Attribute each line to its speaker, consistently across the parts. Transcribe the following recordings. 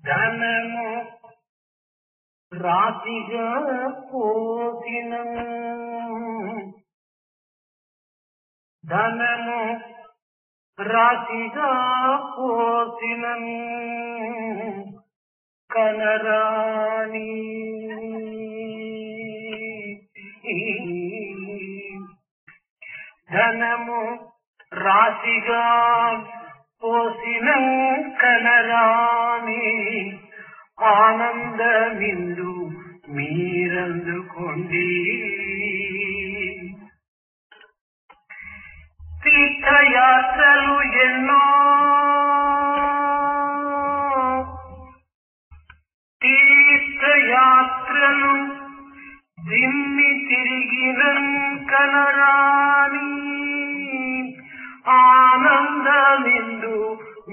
Speaker 1: ధనము రాశిగా పోసిన ధనము రాశిగా పోసిన కనరాని ధనము రాశిగా పోసిన కనరాని ఆనందమిందు మీరందుకోండి. తీర్థయాత్రలు ఎన్నో తీర్థయాత్రలు దిమ్మి తిరిగిన కనరాని ఆనందమిందు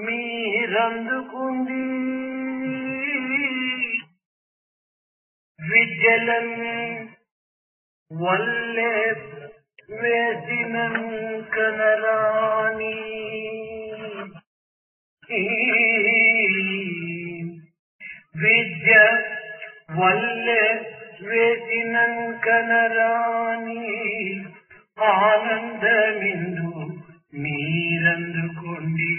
Speaker 1: మీరందుకుంది. విద్యలం వల్లే వేసిన కనరాని విద్య వల్లే వేసిన కనరాని ఆనందమిందు మీరందుకోండి.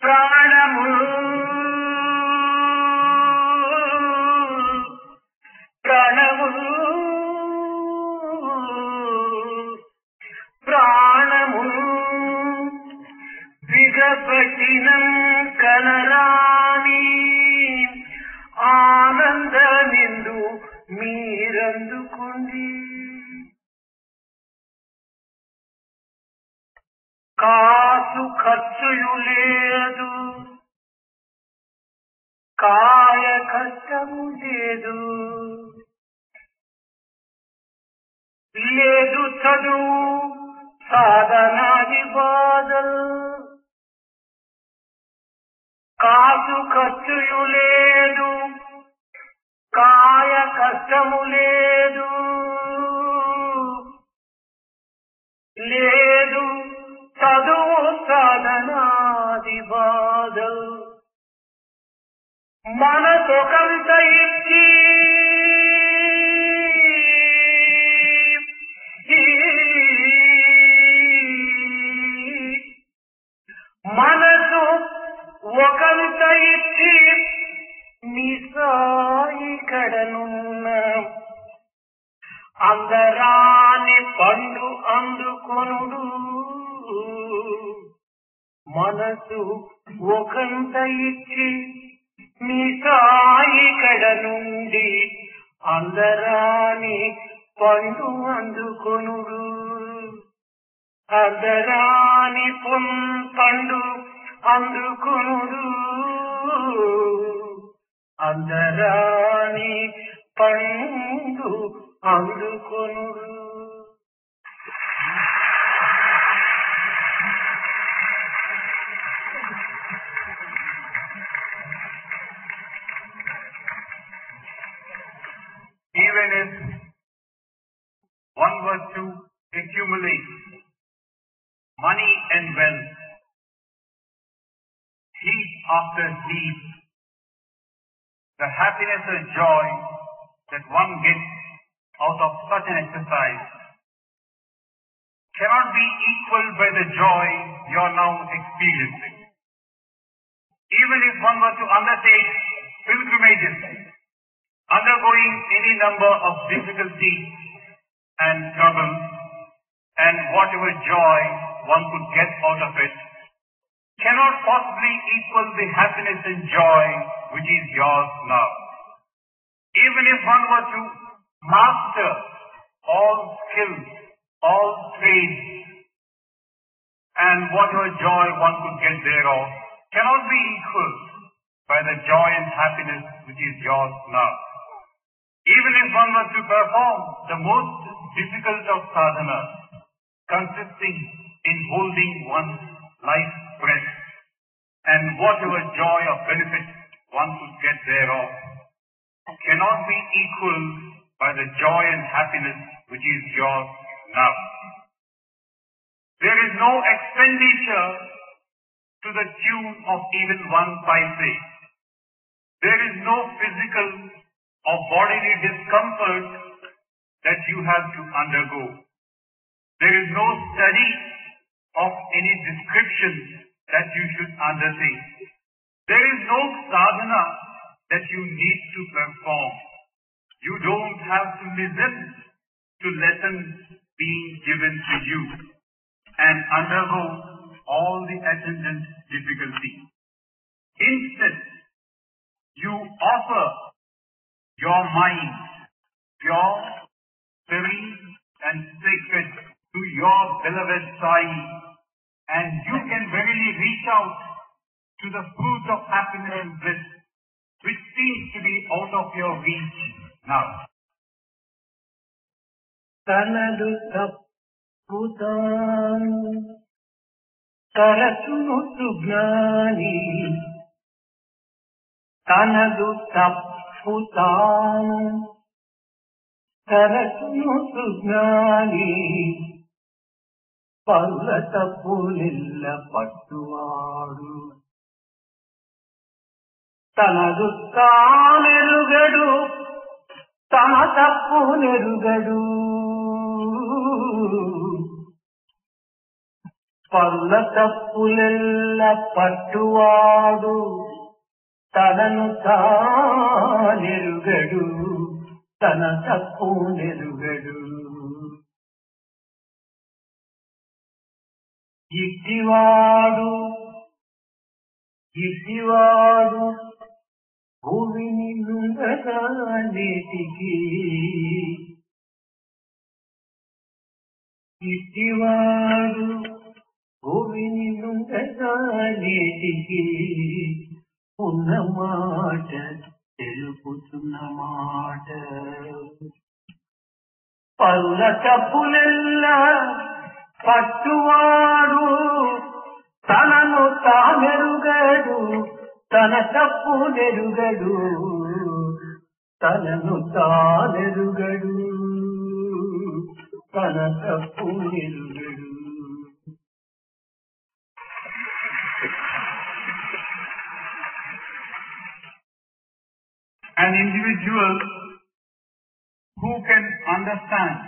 Speaker 1: ప్రాణము ప్రాణము బిగపట్టిన కనరాని ఆనందమిందు మీరందుకోండి. కాసు ఖర్చుయు లేదు, కాయ కష్టము లేదు, లేదు చదువు సాధనాది బాధలు. కాసు ఖర్చుయు లేదు, కాయ కష్టము లేదు, లేదు చదువు సాధనాది బాధలు. మనసొకంత ఇచ్చి మనసు ఒకంత ఇచ్చి మీ సాయి కడనున్న అందరాని పండు అందుకొనుడు. మనసు ఒకంత ఇచ్చి మీ సాయి కడ నుండి అందరాని పండు అందుకొనుడు. అందరాని పండు అందుకొనుడు. అందరాని పండు అందుకొనుడు.
Speaker 2: Even if one were to accumulate money and wealth, heap after heap, the happiness and joy that one gets out of such an exercise cannot be equaled by the joy you are now experiencing. Even if one were to undertake pilgrimages, undergoing any number of difficulties and troubles, and whatever joy one could get out of it, cannot possibly equal the happiness and joy which is yours now. Even if one were to master all skills, all trades, and whatever joy one could get thereof, cannot be equaled by the joy and happiness which is yours now. Even if one were to perform the most difficult of sadhanas, consisting in holding one's life breath, and whatever joy or benefit one could get thereof, cannot be equaled by the joy and happiness which is yours now. There is no expenditure to the tune of even 1 paise. There is no physical or bodily discomfort that you have to undergo. There is no study of any description that you should undertake. There is no sadhana that you need to perform. You don't have to listen to lessons being given to you and undergo all the attendant difficulties. Instead, you offer your mind, pure, serene, and sacred to your beloved Sai, and you can verily reach out to the fruit of happiness and bliss, which seems to be out of your reach now.
Speaker 1: తనదు తప్పుతాను తరచును సుజ్ఞాని తనదు తప్పుతాను తరచును సుజ్ఞాని పల్ల తప్పులెల్ల పట్టువాడు తనదు తానెరుగడు తన తప్పునెరుగడు పల్ల తప్పులెల్ల పట్టువాడు తనను తానెరుగడు తన తప్పునెరుగడు ఇట్టివాడు భూమిని నుండగా నేటికి ఇట్టివాడు భూమిని నుండగా నేటికి ఉన్న మాట తెలుపుతున్న మాట పల్ల తప్పులెల్లా పట్టువాడు తనను తానెరుగడు తన తప్పునెరుగడు తనను తానెరుగడు తన తప్పునెరుగడు.
Speaker 2: An individual who can understand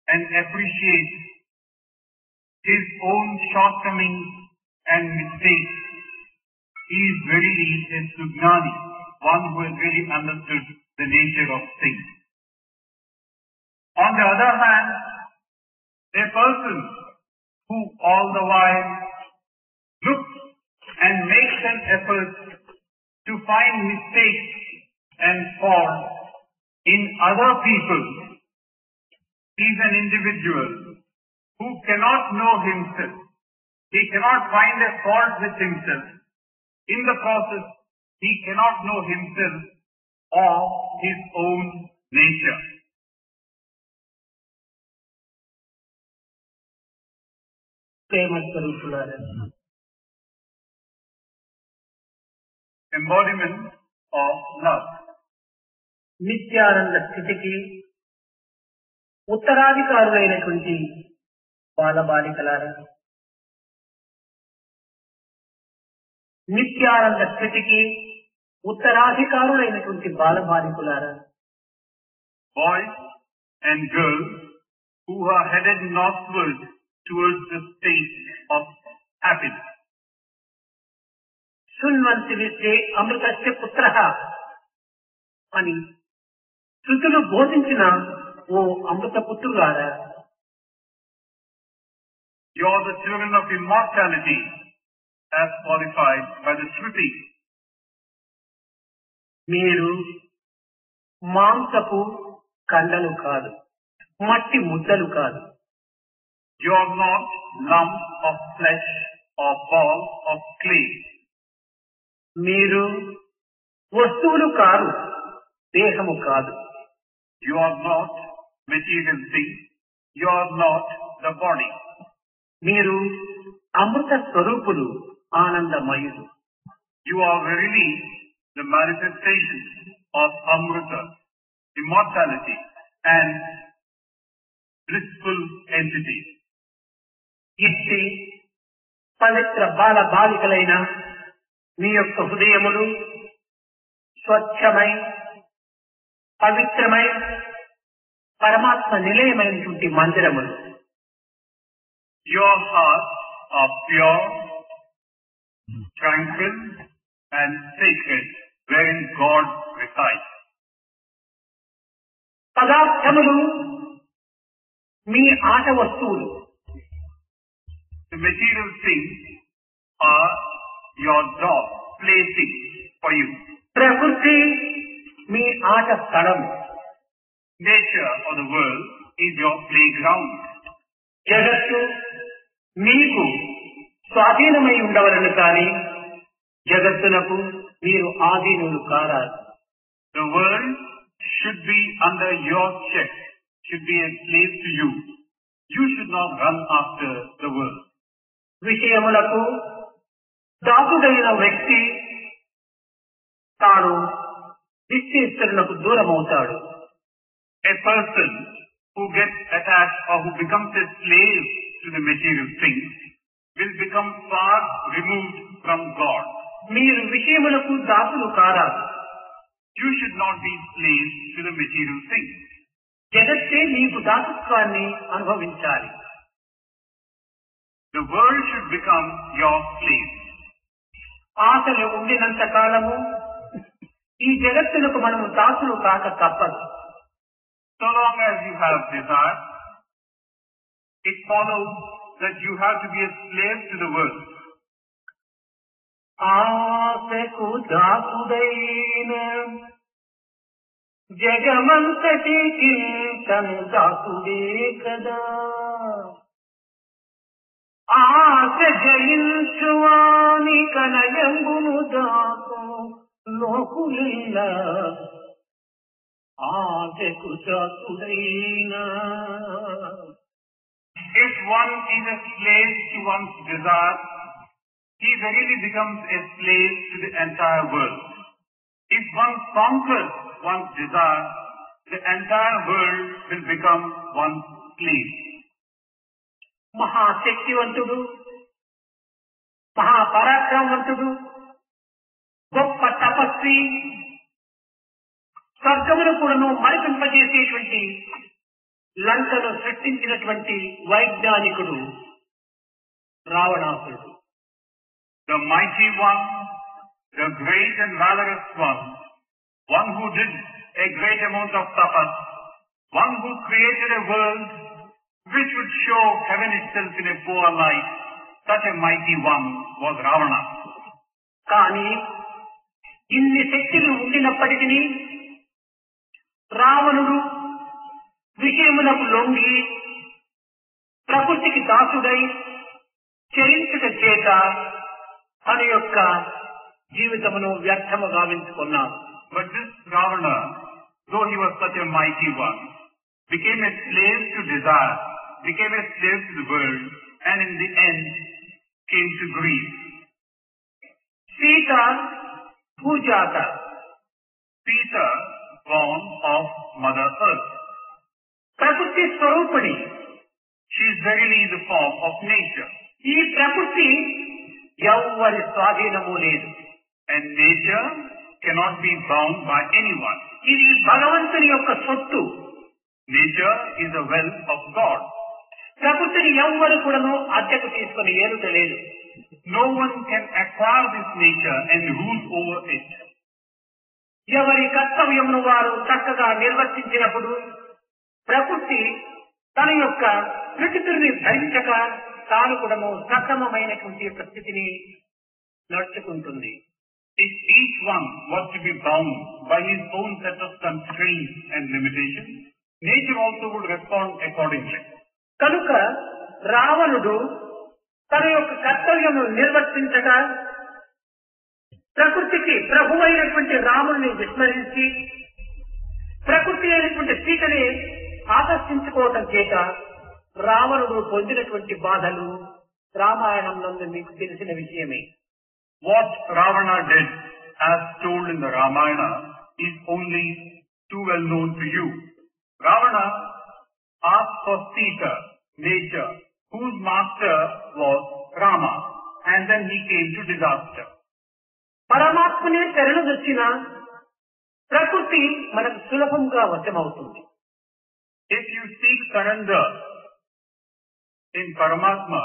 Speaker 2: and appreciate his own shortcomings and mistakes is verily a Sugnani, one who has really understood the nature of things. On the other hand, a person who all the while looks and makes an effort to find mistakes and faults in other people is an individual who cannot know himself. He cannot find a fault with himself. In the process, he cannot know himself or his own nature. Embodiment of love.
Speaker 1: Nityananda స్థితికి ఉత్తరాధికారులైనటువంటి బాలబాలికలారా, నిత్యానంద స్థితికి ఉత్తరాధికారులైనటువంటి బాలబాలికులారా,
Speaker 2: boys and girls who are headed northward towards the state of happiness.
Speaker 1: శృణ్వంతి విద్యే అమృతస్య పుత్రః అని శృతులు బోధించిన ఓ అమృత పుత్రులారా,
Speaker 2: You are the children of immortality as qualified by the Shruti.
Speaker 1: మీరు మాంసపు కండలు కాదు, మట్టి ముద్దలు కాదు.
Speaker 2: You are not lumps of flesh or balls of clay.
Speaker 1: మీరు వస్తువులు కాదు, దేహము కాదు.
Speaker 2: You are not material things. You are not the body.
Speaker 1: మీరు అమృత స్వరూపులు, ఆనందమయులు.
Speaker 2: You are verily the manifestation of Amrita, immortality and blissful entity.
Speaker 1: ఇట్టి పవిత్ర బాల బాలికలైన మీ యొక్క హృదయములు స్వచ్ఛమై పవిత్రమై పరమాత్మ నిలయమైనటువంటి మందిరములు.
Speaker 2: Your hearts are pure, tranquil and sacred, wherein God resides.
Speaker 1: పదార్థములు మీ ఆట వస్తువులు.
Speaker 2: The material things are your doll, playthings for you.
Speaker 1: ప్రకృతి మీ ఆట స్థలం.
Speaker 2: Nature or the world is your playground.
Speaker 1: జగత్తు మీకు స్వాధీనమై ఉండవలను కానీ జగత్తునకు మీరు ఆధీనులు కారాదు.
Speaker 2: The world should be under your check, should be a slave to you. You should not run after the world.
Speaker 1: విషయములకు దాసుడైన వ్యక్తి తాను నిశ్చయిస్తున్నకు దూరమవుతాడు.
Speaker 2: A person who gets attached or who becomes a slave to the material things will become far removed from God.
Speaker 1: మీరు విషయములకు దాసులు కారాదు.
Speaker 2: You should not be slaves to the material things.
Speaker 1: జగత్తే మీకు దాసత్వాన్ని అనుభవించాలి.
Speaker 2: The world should become your slave.
Speaker 1: ఆశలు ఉండినంత కాలము ఈ జగత్తులకు మనము దాసులు కాక తప్పదు.
Speaker 2: So long as you have desire, it follows that you have to be a slave to the world.
Speaker 1: ఆశకు దాసుడైన జగమంతటికి తను దాసుడే కదా. ఆశ జయించువాని కనయంబును దాసు లోకులిల్ల ఆశకు దాసుడైన.
Speaker 2: If one is a slave to one's desire, he verily becomes a slave to the entire world. If one conquers one's desire, the entire world will become one's slave.
Speaker 1: మహాశక్తివంతుడు, మహాపరాక్రమవంతుడు, గొప్ప తపస్వి, స్వర్గమును కూడాను మరిపింపజేసేటువంటి లంకను సృష్టించినటువంటి వైజ్ఞానికుడు రావణాసురుడు.
Speaker 2: The mighty one, the great and valorous one who did a great amount of tapas, one who created a world which would show heaven itself in a poor light, such a mighty one was Ravana.
Speaker 1: కానీ ఇన్ని శక్తులు ఉండినప్పటికీ రావణుడు విషయములకు లొంగి ప్రకృతికి దాసుడై చరించుట చేత తన యొక్క జీవితమును వ్యర్థము గావించుకున్నాడు.
Speaker 2: But this Ravana, though he was such a mighty one, became a slave to desire, became a slave to the world, and in the end came to grief.
Speaker 1: Sita పూజాత.
Speaker 2: Sita, born of Mother Earth.
Speaker 1: ప్రకృతి స్వరూపిణి.
Speaker 2: She is verily the form of nature.
Speaker 1: ఈ ప్రకృతి ఎవ్వరి స్వాధీనము లేదు.
Speaker 2: And nature cannot be bound by anyone.
Speaker 1: ఇది భగవంతుని యొక్క సొత్తు.
Speaker 2: Nature is the wealth of God.
Speaker 1: ప్రకృతిని ఎవ్వరు కూడాను అద్దెకు తీసుకుని ఏలుటలేదు.
Speaker 2: No one can acquire this nature and rule over it.
Speaker 1: ఎవరి కర్తవ్యమును వారు చక్కగా నిర్వర్తించినప్పుడు ప్రకృతి తన యొక్క ప్రకృతిని ధరించక తాను కూడాను సక్రమమైనటువంటి యొక్క స్థితిని నడుచుకుంటుంది.
Speaker 2: If each one was to be bound by his own set of constraints and limitations, nature also would respond accordingly.
Speaker 1: కనుక రావణుడు తన యొక్క కర్తవ్యమును నిర్వర్తించగా ప్రకృతికి ప్రభు అయినటువంటి రాముడిని విస్మరించి ప్రకృతి అయినటువంటి సీతని ఆకర్షించుకోవటం చేత రావణుడు పొందినటువంటి బాధలు రామాయణం నందు మీకు తెలిసిన విషయమే.
Speaker 2: What Ravana did, as told in the Ramayana, is only too well known to you. Ravana asked for Sita, nature, whose master was Rama, and then he came to disaster.
Speaker 1: పరమాత్మనే శరణుదొచ్చిన ప్రకృతి మనకు సులభంగా వశమవుతుంది.
Speaker 2: If you seek surrender in Paramatma,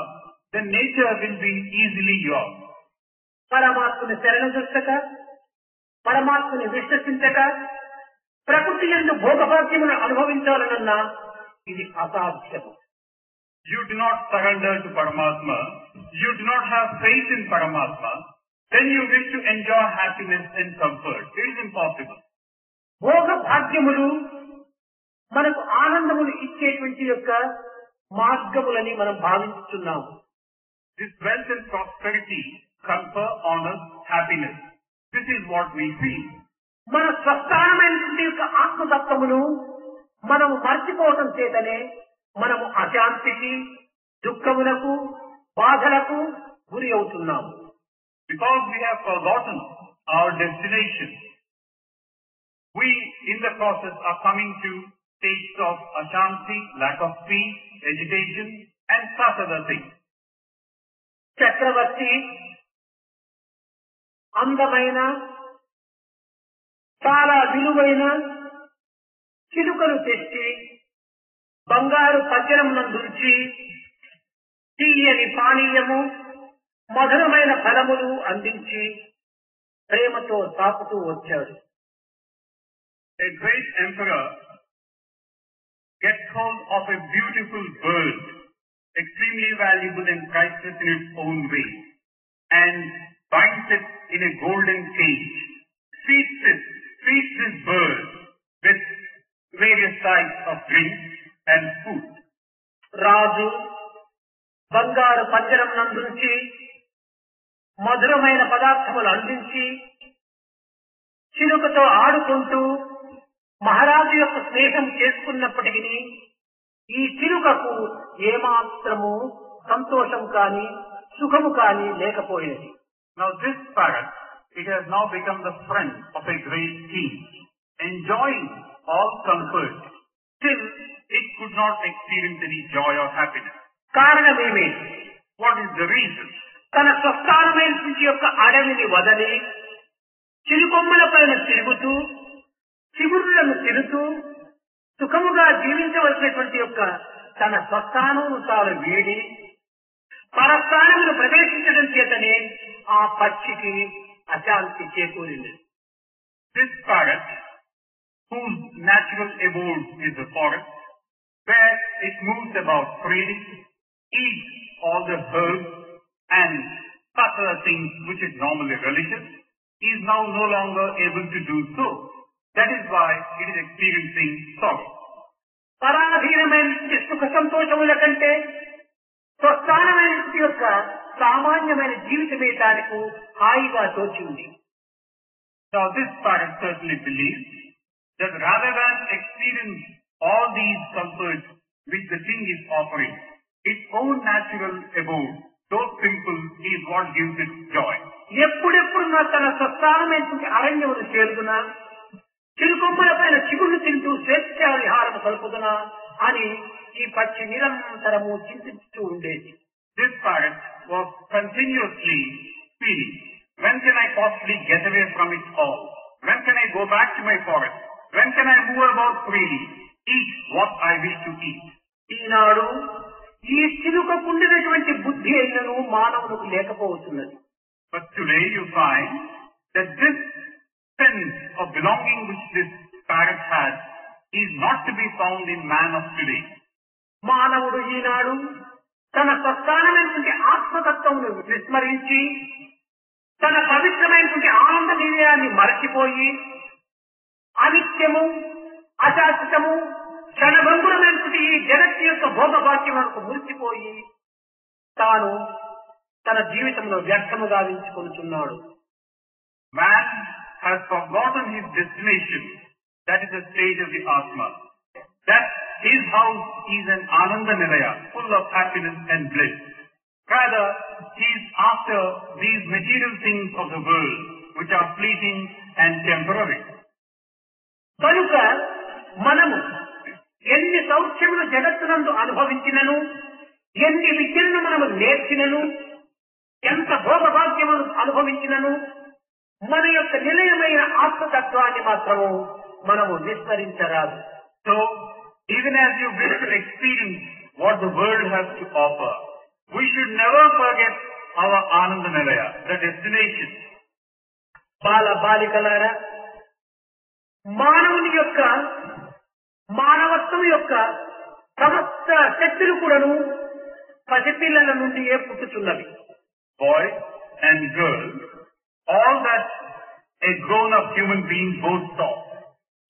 Speaker 2: then nature will be easily yours.
Speaker 1: పరమాత్మని శరణుదొచ్చక, పరమాత్మని విశ్వసించక ప్రకృతి యందు భోగభాగ్యమును అనుభవించాలనన్నా ఇది అసాధ్యము.
Speaker 2: You do not surrender to Paramatma, you do not have faith in Paramatma, then you wish to enjoy happiness and comfort. It is impossible.
Speaker 1: భోగభాగ్యములు మనకు ఆనందములు ఇచ్చేటువంటి యొక్క మార్గములని మనం భావిస్తున్నాము.
Speaker 2: This wealth and prosperity confer on us happiness. This is what we feel.
Speaker 1: మన స్వస్థానమైనటువంటి యొక్క ఆత్మతత్వమును మనము మర్చిపోవటం చేతనే మనము అశాంతికి, దుఃఖములకు, బాధలకు గురి అవుతున్నాము.
Speaker 2: Because we have forgotten our destination, we in the process are coming to states of ashanti, lack of peace, agitation, and such other things.
Speaker 1: చక్రవర్తి అందమైన, చాలా విలువైన చిలుకను తెచ్చి బంగారు పంజరం నందుంచి తీయని పానీయము, మధురమైన ఫలములు అందించి ప్రేమతో తాపుతూ వచ్చాడు.
Speaker 2: A great emperor gets hold of a beautiful bird, extremely valuable and priceless in its own way, and binds it in a golden cage, feeds this bird with various types of drinks and food.
Speaker 1: రాజు బంగారు పంజరం నందుంచి మధురమైన పదార్థములు అందించి చిలుకతో ఆడుకుంటూ మహారాజు యొక్క స్నేహం చేసుకున్నప్పటికీ ఈ చిలుకకు ఏమాత్రము సంతోషం కాని, సుఖము కాని లేకపోయేది.
Speaker 2: Now this parrot, it has now become the friend of a great king, enjoying all comfort. Still, it could not experience any joy or happiness.
Speaker 1: కారణమేమి?
Speaker 2: What is the reason?
Speaker 1: తన స్వస్థానమైన యొక్క అడవిని వదలి చిలుకొమ్మల పైన తిరుగుతూ, చిగురులను తిరుగుతూ సుఖముగా జీవించవలసినటువంటి యొక్క తన స్వస్థానమును తాను వీడి పరస్థానమును ప్రవేశించడం చేతనే ఆ పక్షికి అశాంతి చేకూరింది.
Speaker 2: This parrot, whose natural abode is the forest, where it moves about freely, eats all the herbs and such other things which it normally relishes, is now no longer able to do so. That is why it is experiencing sorrow.
Speaker 1: పరాధీనమైన సుఖ సంతోషముల కంటే స్వస్థానమైన యొక్క సామాన్యమైన జీవితమే దానికి హాయిగా తోచింది.
Speaker 2: Now this parrot certainly believes that rather than experience all these comforts which the king is offering, its own natural abode, so simple, is what gives it joy.
Speaker 1: ఎప్పుడెప్పుడు తన స్వస్థానమైనటువంటి అరణ్యమును చేరుకున్నా, చిరుకొమ్మల పైన చిగుళ్ళు తింటూ స్వేచ్ఛా విహారము కలుపుతున్నా అని ఈ పక్షి నిరంతరము చింతిస్తూ ఉండేది.
Speaker 2: This parrot was continuously feeling, when can I possibly get away from it all? When can I go back to my forest? When can I move about freely, eat what I wish to eat?
Speaker 1: ఈనాడు ఈ చిలుకకుండినటువంటి బుద్ధి అయినను మానవులకు లేకపోతున్నది.
Speaker 2: But today you find that this sense of belonging which this parrot has is not to be found in man of today.
Speaker 1: మానవుడు ఈనాడు తన స్వస్థానమైనటువంటి ఆత్మతత్వమును విస్మరించి తన పవిత్రమైనటువంటి ఆనంద నిలయాన్ని మరచిపోయి అనిత్యము, అశాశ్వతము, క్షణభంగురమైనటువంటి ఈ జగత్తు యొక్క భోగభాగ్యములకు మురిసిపోయి తాను తన జీవితంలో వ్యర్థము గావించుకొనుచున్నాడు.
Speaker 2: Man has forgotten his destination, that is the stage of the Atma. That his house is an Ananda Nilaya, full of happiness and bliss. Rather, he is after these material things of the world, which are fleeting and temporary.
Speaker 1: కనుక మనము ఎన్ని సౌఖ్యములు జగత్తునందు అనుభవించినను, ఎన్ని విద్యలను మనము నేర్చినను, ఎంత భోగభాగ్యమును అనుభవించినను మన యొక్క నిలయమైన ఆత్మతత్వాన్ని మాత్రము మనము విస్మరించరాదు.
Speaker 2: So, even as you wish to experience what the world has to offer, we should never forget our Ananda Nilaya, the destination.
Speaker 1: బాల బాలికలారా, మానవుని యొక్క మానవత్వం యొక్క సమస్త శక్తులు కూడాను పసిపిల్లల నుండి పుట్టుచున్నవి.
Speaker 2: Boys and girls, all that a grown-up human being boasts of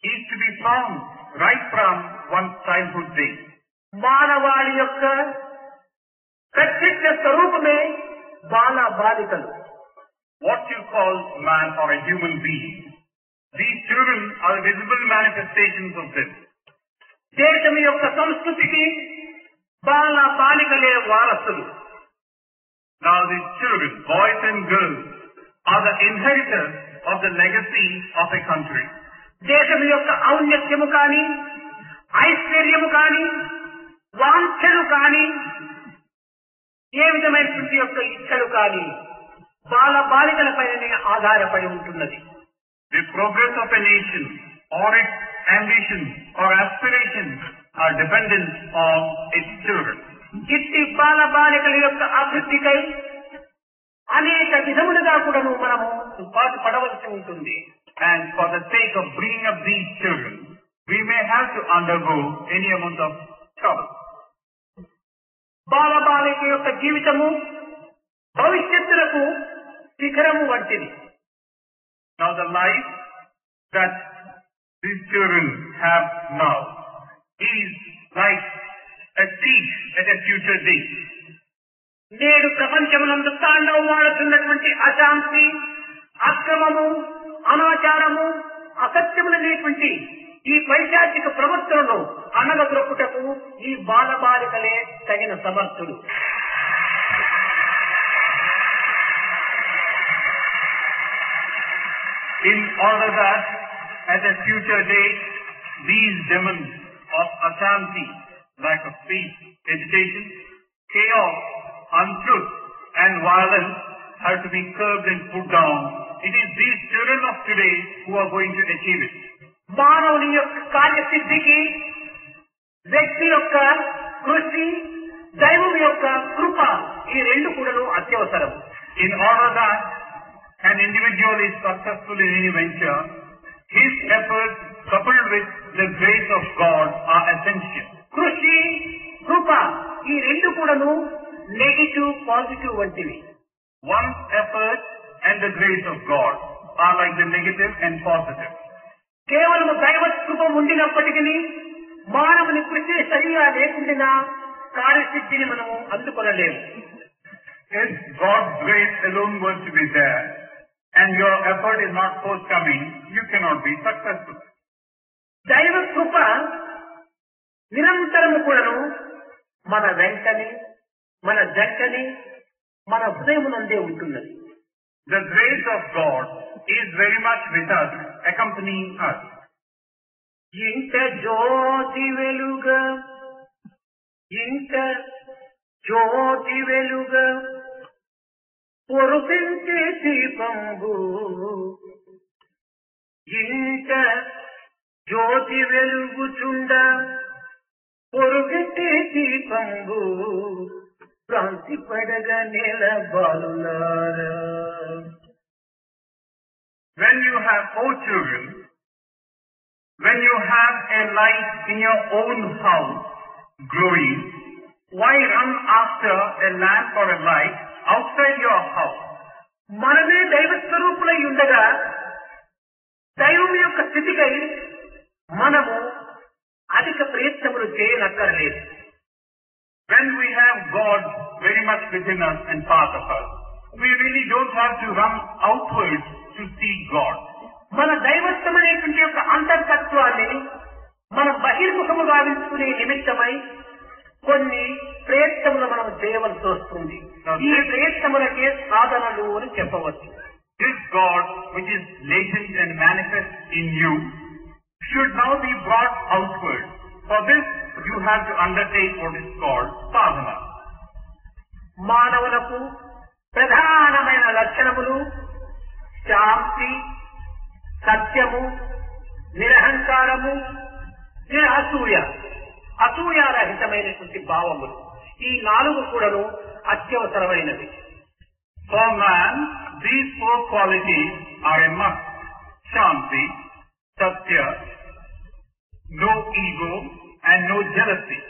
Speaker 2: is to be found right from one's childhood days.
Speaker 1: మానవాళి యొక్క ప్రత్యక్ష స్వరూపమే బాల బాలికలు.
Speaker 2: What you call man or a human being, these children are visible manifestations of this.
Speaker 1: దేశం యొక్క సంస్కృతికి బాల బాలికలే వారసులు.
Speaker 2: Now these children, boys and girls, are the inheritors of the legacy of a country.
Speaker 1: దేశం యొక్క ఔన్నత్యము కాని, ఐశ్వర్యము కాని, వాంఛలు కాని, ఏ విధమైనటువంటి యొక్క ఇచ్చలు కాని బాల బాలికలపైనే ఆధారపడి ఉంటున్నది.
Speaker 2: The progress of a nation or its ambitions or aspirations are dependent on its children.
Speaker 1: ఇట్టి బాల బాలికల యొక్క అభివృద్ధికై అనేక విధములుగా కూడాను మనము పాటు పడవలసి ఉంటుంది.
Speaker 2: And for the sake of bringing up these children, we may have to undergo any amount of trouble.
Speaker 1: బాల బాలిక యొక్క జీవితము భవిష్యత్తులకు శిఖరము వంటిది.
Speaker 2: Now the life that these children have now is like a teach at a future date.
Speaker 1: నేడు ప్రపంచమునందు తాండవమాడుతున్నటువంటి అశాంతి, అక్రమము, అనాచారము, అసత్యములనేటువంటి ఈ పైశాచిక ప్రవర్తనను అనగదొక్కుటకు ఈ బాలబాలికలే తగిన సమర్థులు.
Speaker 2: In order that at a future date these demons of Ashanti, lack of peace, agitation, chaos, untruth and violence have to be curbed and put down. It is these children of today who are going to achieve it.
Speaker 1: మానవుని యొక్క కార్యసిద్ధికి వ్యక్తి యొక్క కృషి, దైవం యొక్క కృప, ఈ రెండు కూడాను అత్యవసరం.
Speaker 2: In order that an individual is successful in any venture, his efforts coupled with the grace of God are essential.
Speaker 1: కృషి, కృప, ఈ రెండు కూడాను నెగిటివ్, పాజిటివ్ వంటివి.
Speaker 2: One's effort and the grace of God are like the negative and positive.
Speaker 1: కేవలం దైవ కృప ఉండినప్పటికీ మానవుని కృషి సరిగా లేకుండా కార్యసిద్ధిని మనము అందుకొనలేము.
Speaker 2: If God's grace alone was to be there and your effort is not forthcoming, you cannot be successful.
Speaker 1: దైవ కృప నిరంతరము కూడాను మన వెంటనే, మన జంటని, మన హృదయమునందే ఉంటున్నది.
Speaker 2: The grace of God is very much with us, accompanying us.
Speaker 1: ఇంట జ్యోతి వెలుగ, ఇంట జ్యోతి వెలుగ, పొరుగించే దీపంబు, ఇంట జ్యోతి వెలుగుచుండ, పొరుగించే దీపంబు, క్రాంతి పడగ నెల బాలులారా.
Speaker 2: When you have four children, when you have a light in your own house glowing, why run after a lamp or a light outside your house?
Speaker 1: మనమే దైవ స్వరూపులై ఉండగా దైవం యొక్క స్థితికై మనము అధిక ప్రయత్నములు చేయనక్కర్లేదు.
Speaker 2: When we have God very much within us and part of us, we really don't have to run outwards to seek God.
Speaker 1: మన దైవత్వమైనటువంటి యొక్క అంతర్తత్వాన్ని మనం బహిర్ముఖము గావించుకునే నిమిత్తమై కొన్ని ప్రయత్నములు మనం చేయవలసి వస్తుంది. ఈ ప్రయత్నములకే సాధనలు అని చెప్పవచ్చు.
Speaker 2: This God which is latent and manifest in you should now be brought outward. For this you have to undertake what is called sadhana.
Speaker 1: మానవులకు ప్రధానమైన లక్షణములు శాంతి, సత్యము, నిరహంకారము, నిరసూయ, అసూయారహితమైనటువంటి భావములు. ఈ 4 కూడాను అత్యవసరమైనవి.
Speaker 2: For man, these 4 qualities are a must. Shanti, Satya, no ego and no jealousy.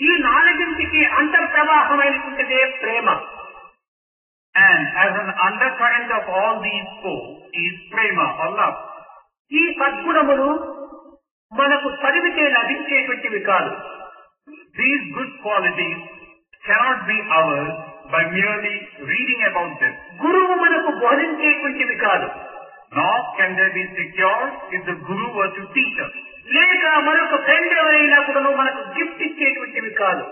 Speaker 1: ఈ 4ంటికి అంతర్ప్రవాహమైనటువంటిదే ప్రేమ.
Speaker 2: And as an undercurrent of all these 4 is prema or love.
Speaker 1: ఈ సద్గుణములు మనకు చదివితే లభించేటువంటివి కాదు.
Speaker 2: These good qualities cannot be ours by merely reading about them.
Speaker 1: గురువు మనకు బోధించేటువంటివి కాదు.
Speaker 2: Nor can they be secured if the Guru were to teach us.
Speaker 1: లేక మరొక friend ఎవరైనా కూడా మనకు గిఫ్ట్ ఇచ్చేటువంటివి కాదు.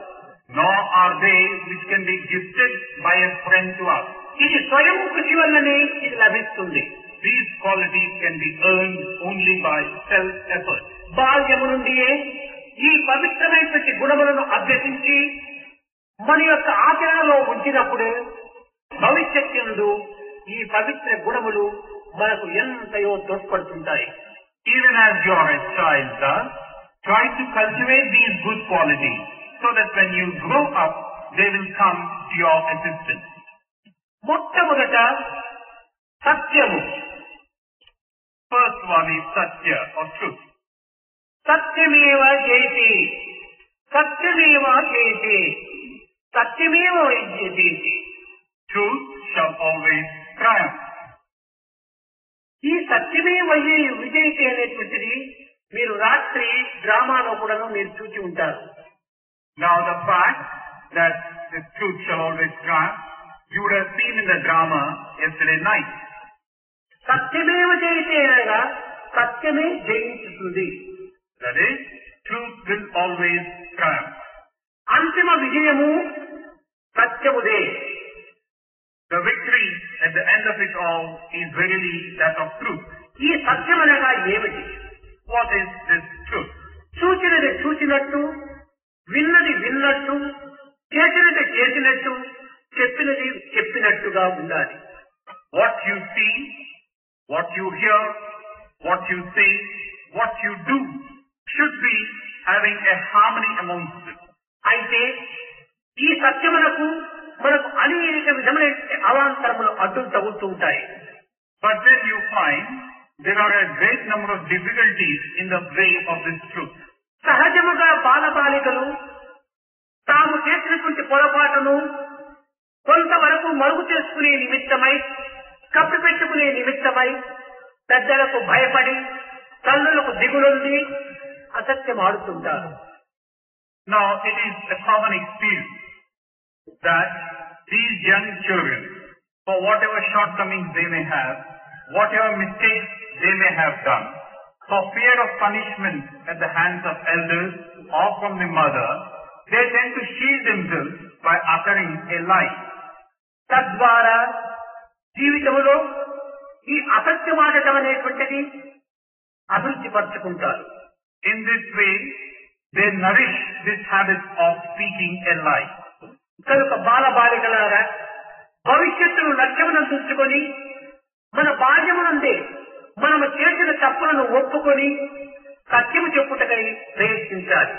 Speaker 2: Nor are they which can be gifted by a friend to us.
Speaker 1: ఇది స్వయం కృషి వల్లనే ఇది లభిస్తుంది.
Speaker 2: These qualities can be earned only by self-effort.
Speaker 1: బాల్యము నుండియే ఈ పవిత్రమైనటువంటి గుణములను అభ్యసించి మన యొక్క ఆచరణలో ఉంచినప్పుడు భవిష్యత్తు ఈ పవిత్ర గుణములు మనకు ఎంతయో తోడ్పడుతుంటాయి.
Speaker 2: Even as you are a child, thus, try to cultivate these good qualities so that when you grow up, they will come to your assistance.
Speaker 1: మొట్టమొదట సత్యము.
Speaker 2: First one is Satya or truth.
Speaker 1: సత్యమేవ జయతే, సత్యమేవ జయతే, సత్యమేవ వైద్యతే.
Speaker 2: Truth shall always triumph.
Speaker 1: ఈ సత్యమే విజయతే అనేటువంటిది మీరు రాత్రి డ్రామాలో కూడా మీరు చూసి ఉంటారు.
Speaker 2: Now the fact that the truth shall always triumph, you would have seen in the drama yesterday night.
Speaker 1: సత్యమేవ జయతే అనగా సత్యమే జయించుతుంది.
Speaker 2: That is, truth will always triumph.
Speaker 1: అంతిమ విజయము సత్యముదే.
Speaker 2: The victory at the end of it all is verily that of truth.
Speaker 1: ఈ సత్యమనగా ఏమిటి?
Speaker 2: What is this truth?
Speaker 1: చూచినది చూచినట్టు, విన్నది విన్నట్టు, చేసినది చేసినట్టు, చెప్పినది చెప్పినట్టుగా ఉండాలి.
Speaker 2: What you see, what you hear, what you say, what you do should be having a harmony amongst them.
Speaker 1: అయితే ఈ సత్యమునకు మనకు అనేక విధమైన అవాంతరములు అడ్డు తగులుతూ ఉంటాయి.
Speaker 2: But then you find there are a great number of difficulties in the way of this truth.
Speaker 1: సహజముగా బాలబాలికలు తాము చేసినటువంటి పొరపాటును కొంతవరకు మరుగు చేసుకునే నిమిత్తమై, కప్పిపెట్టుకునే నిమిత్తమై పెద్దలకు భయపడి, తల్లులకు దిగులుంది అసత్యం ఆడుతుంటారు.
Speaker 2: Now it is a common experience that these young children, for whatever shortcomings they may have, whatever mistakes they may have done, for fear of punishment at the hands of elders or from the mother, they tend to shield themselves by uttering a lie.
Speaker 1: తద్వారా జీవితంలో ఈ అసత్యమాడటం అనేటువంటిది అభివృద్ధి పరుచుకుంటారు.
Speaker 2: In this way, they nourish this habit of speaking a lie.
Speaker 1: కనుక బాలబాలికలారా భవిష్యత్తును లక్ష్యమునందుకొని మన బాల్యమునందే మనము చేసిన తప్పులను ఒప్పుకొని సత్యము చెప్పుటకై ప్రయత్నించాలి.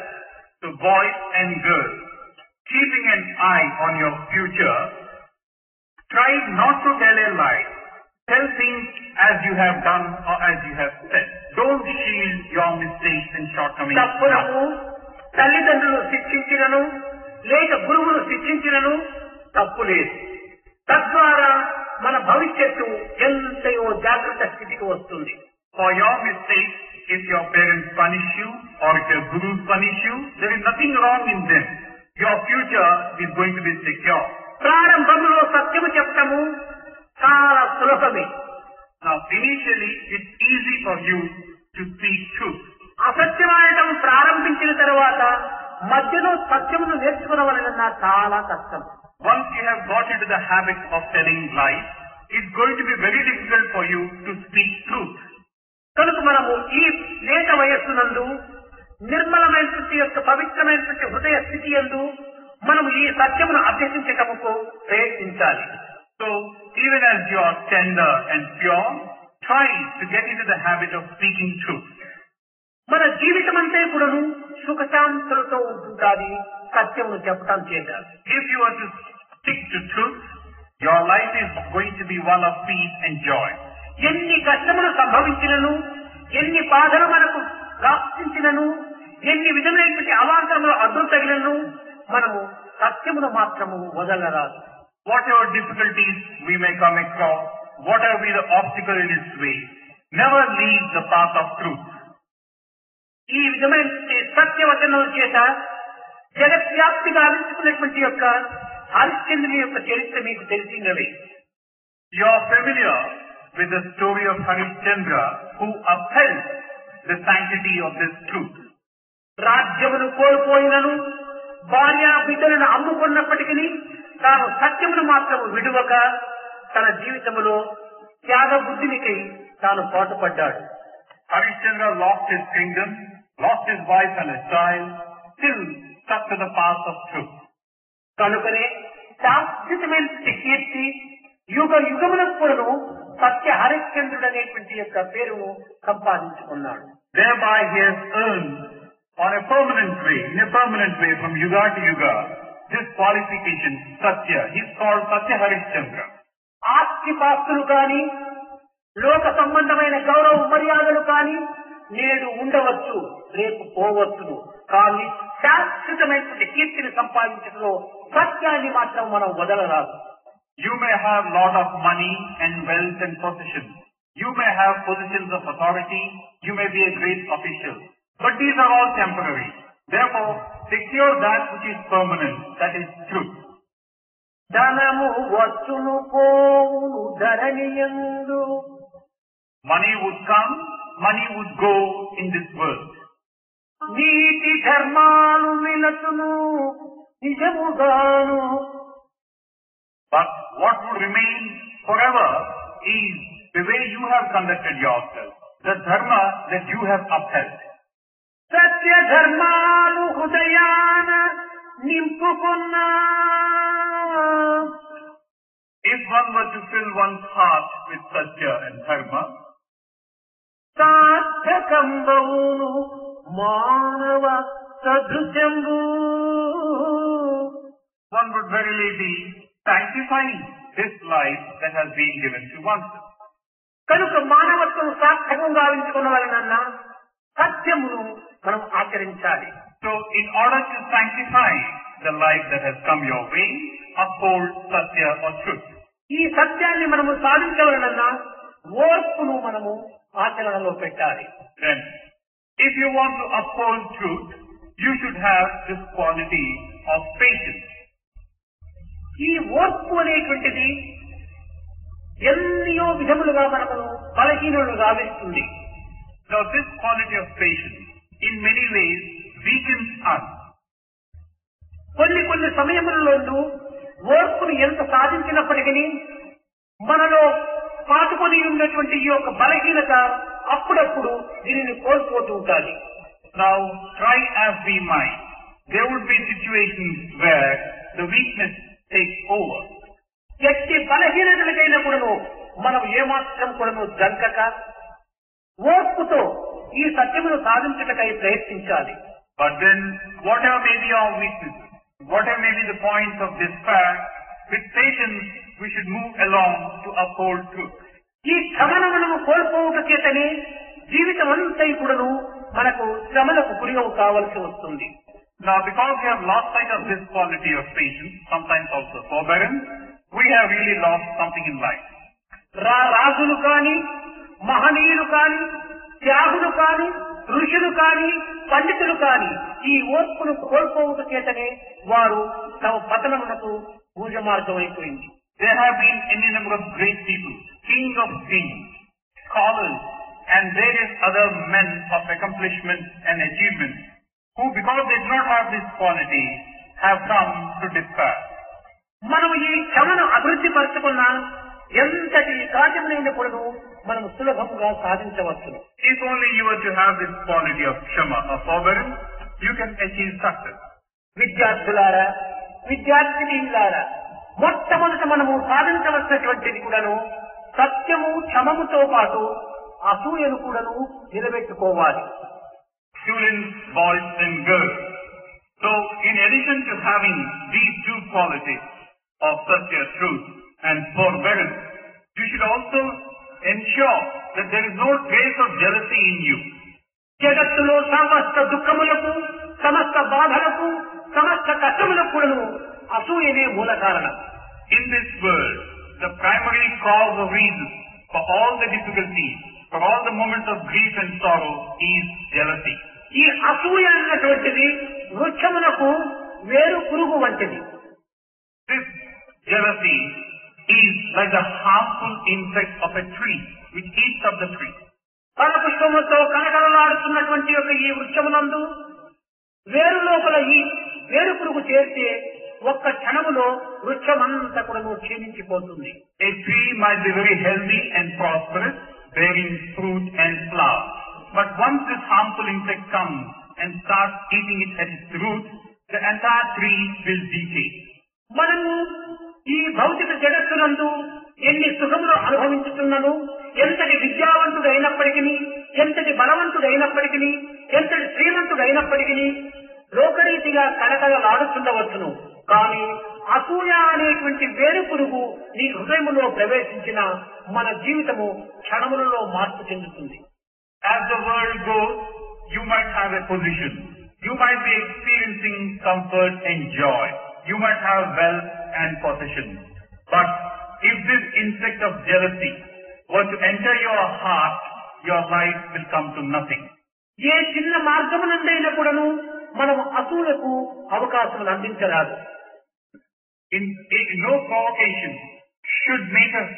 Speaker 2: So boys and girls, keeping an eye on your future, try not to tell a lie. Tell things as you have done or as you have said. Don't shield your mistakes and shortcomings.
Speaker 1: తప్పులకు తల్లిదండ్రులు శిక్షించినను లేక గురువులు శిక్షించినను తప్పు లేదు. తద్వారా మన భవిష్యత్తు ఎంతయో జాగ్రత్త స్థితికి వస్తుంది.
Speaker 2: For your mistakes, if your parents punish you or if your gurus punish you, there is nothing wrong in them. Your future is going to be secure.
Speaker 1: ప్రారంభంలో సత్యము చెప్పటము చాలా సులభమే.
Speaker 2: Now initially it's easy for you to speak truth.
Speaker 1: అసత్యమాడటం ప్రారంభించిన తర్వాత మధ్యలో సత్యమును నేర్చుకునవలనన్నా చాలా కష్టం.
Speaker 2: Once you have got into the habit of telling lies, it's going to be very difficult for you to speak truth.
Speaker 1: కనుక మనము ఈ లేత వయస్సునందు నిర్మలమైనటువంటి యొక్క పవిత్రమైనటువంటి హృదయ స్థితి యందు మనము ఈ సత్యమును అభ్యసించటముకు ప్రయత్నించాలి.
Speaker 2: So, even as you are tender and pure, try to get into the habit of speaking truth.
Speaker 1: మన జీవితమంతా కూడాను సుఖశాంతులతో ఉంటుంటాది సత్యమును చెప్పటం చేత.
Speaker 2: If you are to stick to truth, your life is going to be one of peace and joy.
Speaker 1: ఎన్ని కష్టములు సంభవించినను, ఎన్ని బాధలు మనకు ప్రాప్తించినను, ఎన్ని విధమైనటువంటి అవాంతరములు అడ్డు తగినను మనము సత్యమును మాత్రము వదలరాదు.
Speaker 2: Whatever difficulties we may come across, whatever be the obstacle in its way, never leave the path of truth.
Speaker 1: ఈ విధమైనటువంటి సత్యవచనం చేత జగద్వ్యాప్తిగా ఆవిష్కరించినటువంటి యొక్క హరిశ్చంద్రుని యొక్క చరిత్ర మీకు తెలిసినవే.
Speaker 2: You are familiar with the story of Harishchandra, who upheld the sanctity of this truth.
Speaker 1: రాజ్యమును కోల్పోయినను, భార్య బిడ్డలను అమ్ముకున్నప్పటికీ తాను సత్యమును మాత్రం విడువక తన జీవితములో త్యాగ బుద్ధినికై తాను పాటుపడ్డాడు.
Speaker 2: Harishchandra lost his kingdom, lost his wife and his child, still stuck to the path of truth.
Speaker 1: కనుకనే శాశ్వతమైనటువంటి కీర్తి యుగ యుగములకు కూడాను సత్య హరిశ్చంద్రుడు అనేటువంటి యొక్క పేరును సంపాదించుకున్నాడు.
Speaker 2: Thereby he has earned on a permanent way from yuga to yuga, this qualification, Satya. He is called Satya Harishchandra.
Speaker 1: ఆస్తిపాస్తులు కాని, లోక సంబంధమైన గౌరవ మర్యాదలు కాని నేడు ఉండవచ్చు, రేపు పోవచ్చును. కానీ శాశ్వతమైనటువంటి కీర్తిని సంపాదించడంలో సత్యాన్ని మాత్రం మనం వదలరాదు.
Speaker 2: You may have lot of money and wealth and possessions. You may have positions of authority. You may be a great official. But these are all temporary. Therefore, secure that which is permanent, that is truth.
Speaker 1: ధనము వచ్చును పోవును ధరణియందు.
Speaker 2: Money would come, money would go in this world.
Speaker 1: నీతి ధర్మాలు నిలచును నిజముగాను.
Speaker 2: But what would remain forever is the way you have conducted yourself, the dharma that you have upheld.
Speaker 1: సత్య ధర్మాలు హృదయాన నింపుకున్నా.
Speaker 2: If one were to fill one's heart with satya and dharma,
Speaker 1: సార్థకంబవును మానవ సదృశంబు.
Speaker 2: one would verily be sanctifying this life that has been given to oneself.
Speaker 1: కనుక మానవత్వం సార్థకం గావించుకున్న వలనన్నా సత్యమును మనం ఆచరించాలి.
Speaker 2: So, in order to sanctify the life that has come your way, uphold satya or truth.
Speaker 1: ఈ సత్యాన్ని మనము సాధించవలనన్నా ఓర్పును మనము ఆచరణలో పెట్టాలి.
Speaker 2: Then, if you want to uphold truth, you should have this quality of patience.
Speaker 1: ఈ ఓర్పు అనేటువంటిది ఎన్నో విధములుగా మనము బలహీనులను గావిస్తుంది.
Speaker 2: Now, this quality of patience, in many ways, weakens us.
Speaker 1: కొన్ని సమయములలో ఓర్పును ఎంత సాధించినప్పటికీ మనలో పాటుకొని ఉన్నటువంటి ఈ యొక్క బలహీనత అప్పుడప్పుడు దీనిని కోల్పోతూ ఉంటాయి.
Speaker 2: Now, try as we might, there would be situations where the weakness takes over.
Speaker 1: ఎట్టి బలహీనతలకైనప్పుడును మనం ఏమాత్రం కూడాను జంకక ఓర్పుతో ఈ సత్యమును సాధించటకై ప్రయత్నించాలి.
Speaker 2: But then, whatever may be our weaknesses, whatever may be the points of despair, with patience we should move along to uphold truth.
Speaker 1: ఈ క్షమను మనము కోల్పోవుట చేతనే జీవితం అంతా కూడాను మనకు శ్రమలకు గురివు కావలసి వస్తుంది.
Speaker 2: Now, because we have lost sight of this quality of patience, sometimes also forbearance, we have really lost something in life.
Speaker 1: రాజులు కాని, మహనీయులు కాని, త్యాగులు కాని, ఋషులు కాని, పండితులు కాని ఈ ఓర్పును కోల్పోవుట చేతనే వారు తమ పతనమునకు భూజ మార్గం అయిపోయింది.
Speaker 2: There have been any number of great people, king of kings, scholars, and various other men of accomplishment and achievement, who because they do not have this quality, have come to despair.
Speaker 1: మనం ఈ క్షమను అభివృద్ధి పరచుకున్నా ఎంతటి కార్యములైనప్పుడు మనం సులభంగా సాధించవచ్చును.
Speaker 2: If only you were to have this quality of kshama, of forbearance, you can achieve success.
Speaker 1: విద్యార్థులారా, విద్యార్థి ద్వారా మొట్టమొదట మనము సాధించవలసినటువంటిది కూడాను సత్యము క్షమముతో పాటు అసూయను కూడాను నిలబెట్టుకోవాలి.
Speaker 2: Students, boys and girls. So, in addition to having these two qualities of satya, truth, and forbearance, you should also ensure that there is no trace of jealousy in you.
Speaker 1: జగత్తులో సమస్త దుఃఖములకు, సమస్త బాధలకు, సమస్త కష్టములకు కూడాను అసూయనే మూల కారణం.
Speaker 2: In this world, the primary cause of reason for all the difficulties, for all the moments of grief and sorrow is jealousy.
Speaker 1: ఈ అసూయ అన్నటువంటిది వృక్షమునకు వేరు పురుగు వంటిది.
Speaker 2: This jealousy is like the harmful insect of a tree which eats up the tree.
Speaker 1: ఫలపుష్పములతో కలకలలాడుతున్నటువంటి యొక్క ఈ వృక్షమునందు వేరు లోపల ఈ వేరు పురుగు చేరితే ఒక్క క్షణములో వృక్షమంతా కూడా క్షీణించిపోతుంది.
Speaker 2: A tree might be very healthy and prosperous, bearing fruit and flowers. But once this harmful insect comes and starts eating it at its root, the entire tree will decay.
Speaker 1: మనము ఈ భౌతిక జగత్తునందు ఎన్ని సుఖములు అనుభవించుతున్నాను, ఎంతటి విద్యావంతుడైనప్పటికీ, ఎంతటి బలవంతుడైనప్పటికీ, ఎంతటి శ్రీమంతుడైనప్పటికీ లోకరీతిగా కలకలలాడుతుండవచ్చును. కానీ అసూయ అనేటువంటి వేరు పురుగు నీ హృదయములో ప్రవేశించిన మన జీవితము క్షణములలో మార్పు చెందుతుంది.
Speaker 2: As the world goes, you might have a position. You might be experiencing comfort and joy. You might have wealth and possessions. But if this insect of jealousy were to enter your heart, your life will come to nothing.
Speaker 1: ఏ చిన్న మార్గమునందైనా కూడాను మనము అసూయకు అవకాశం అందించరాదు.
Speaker 2: In no provocation should make us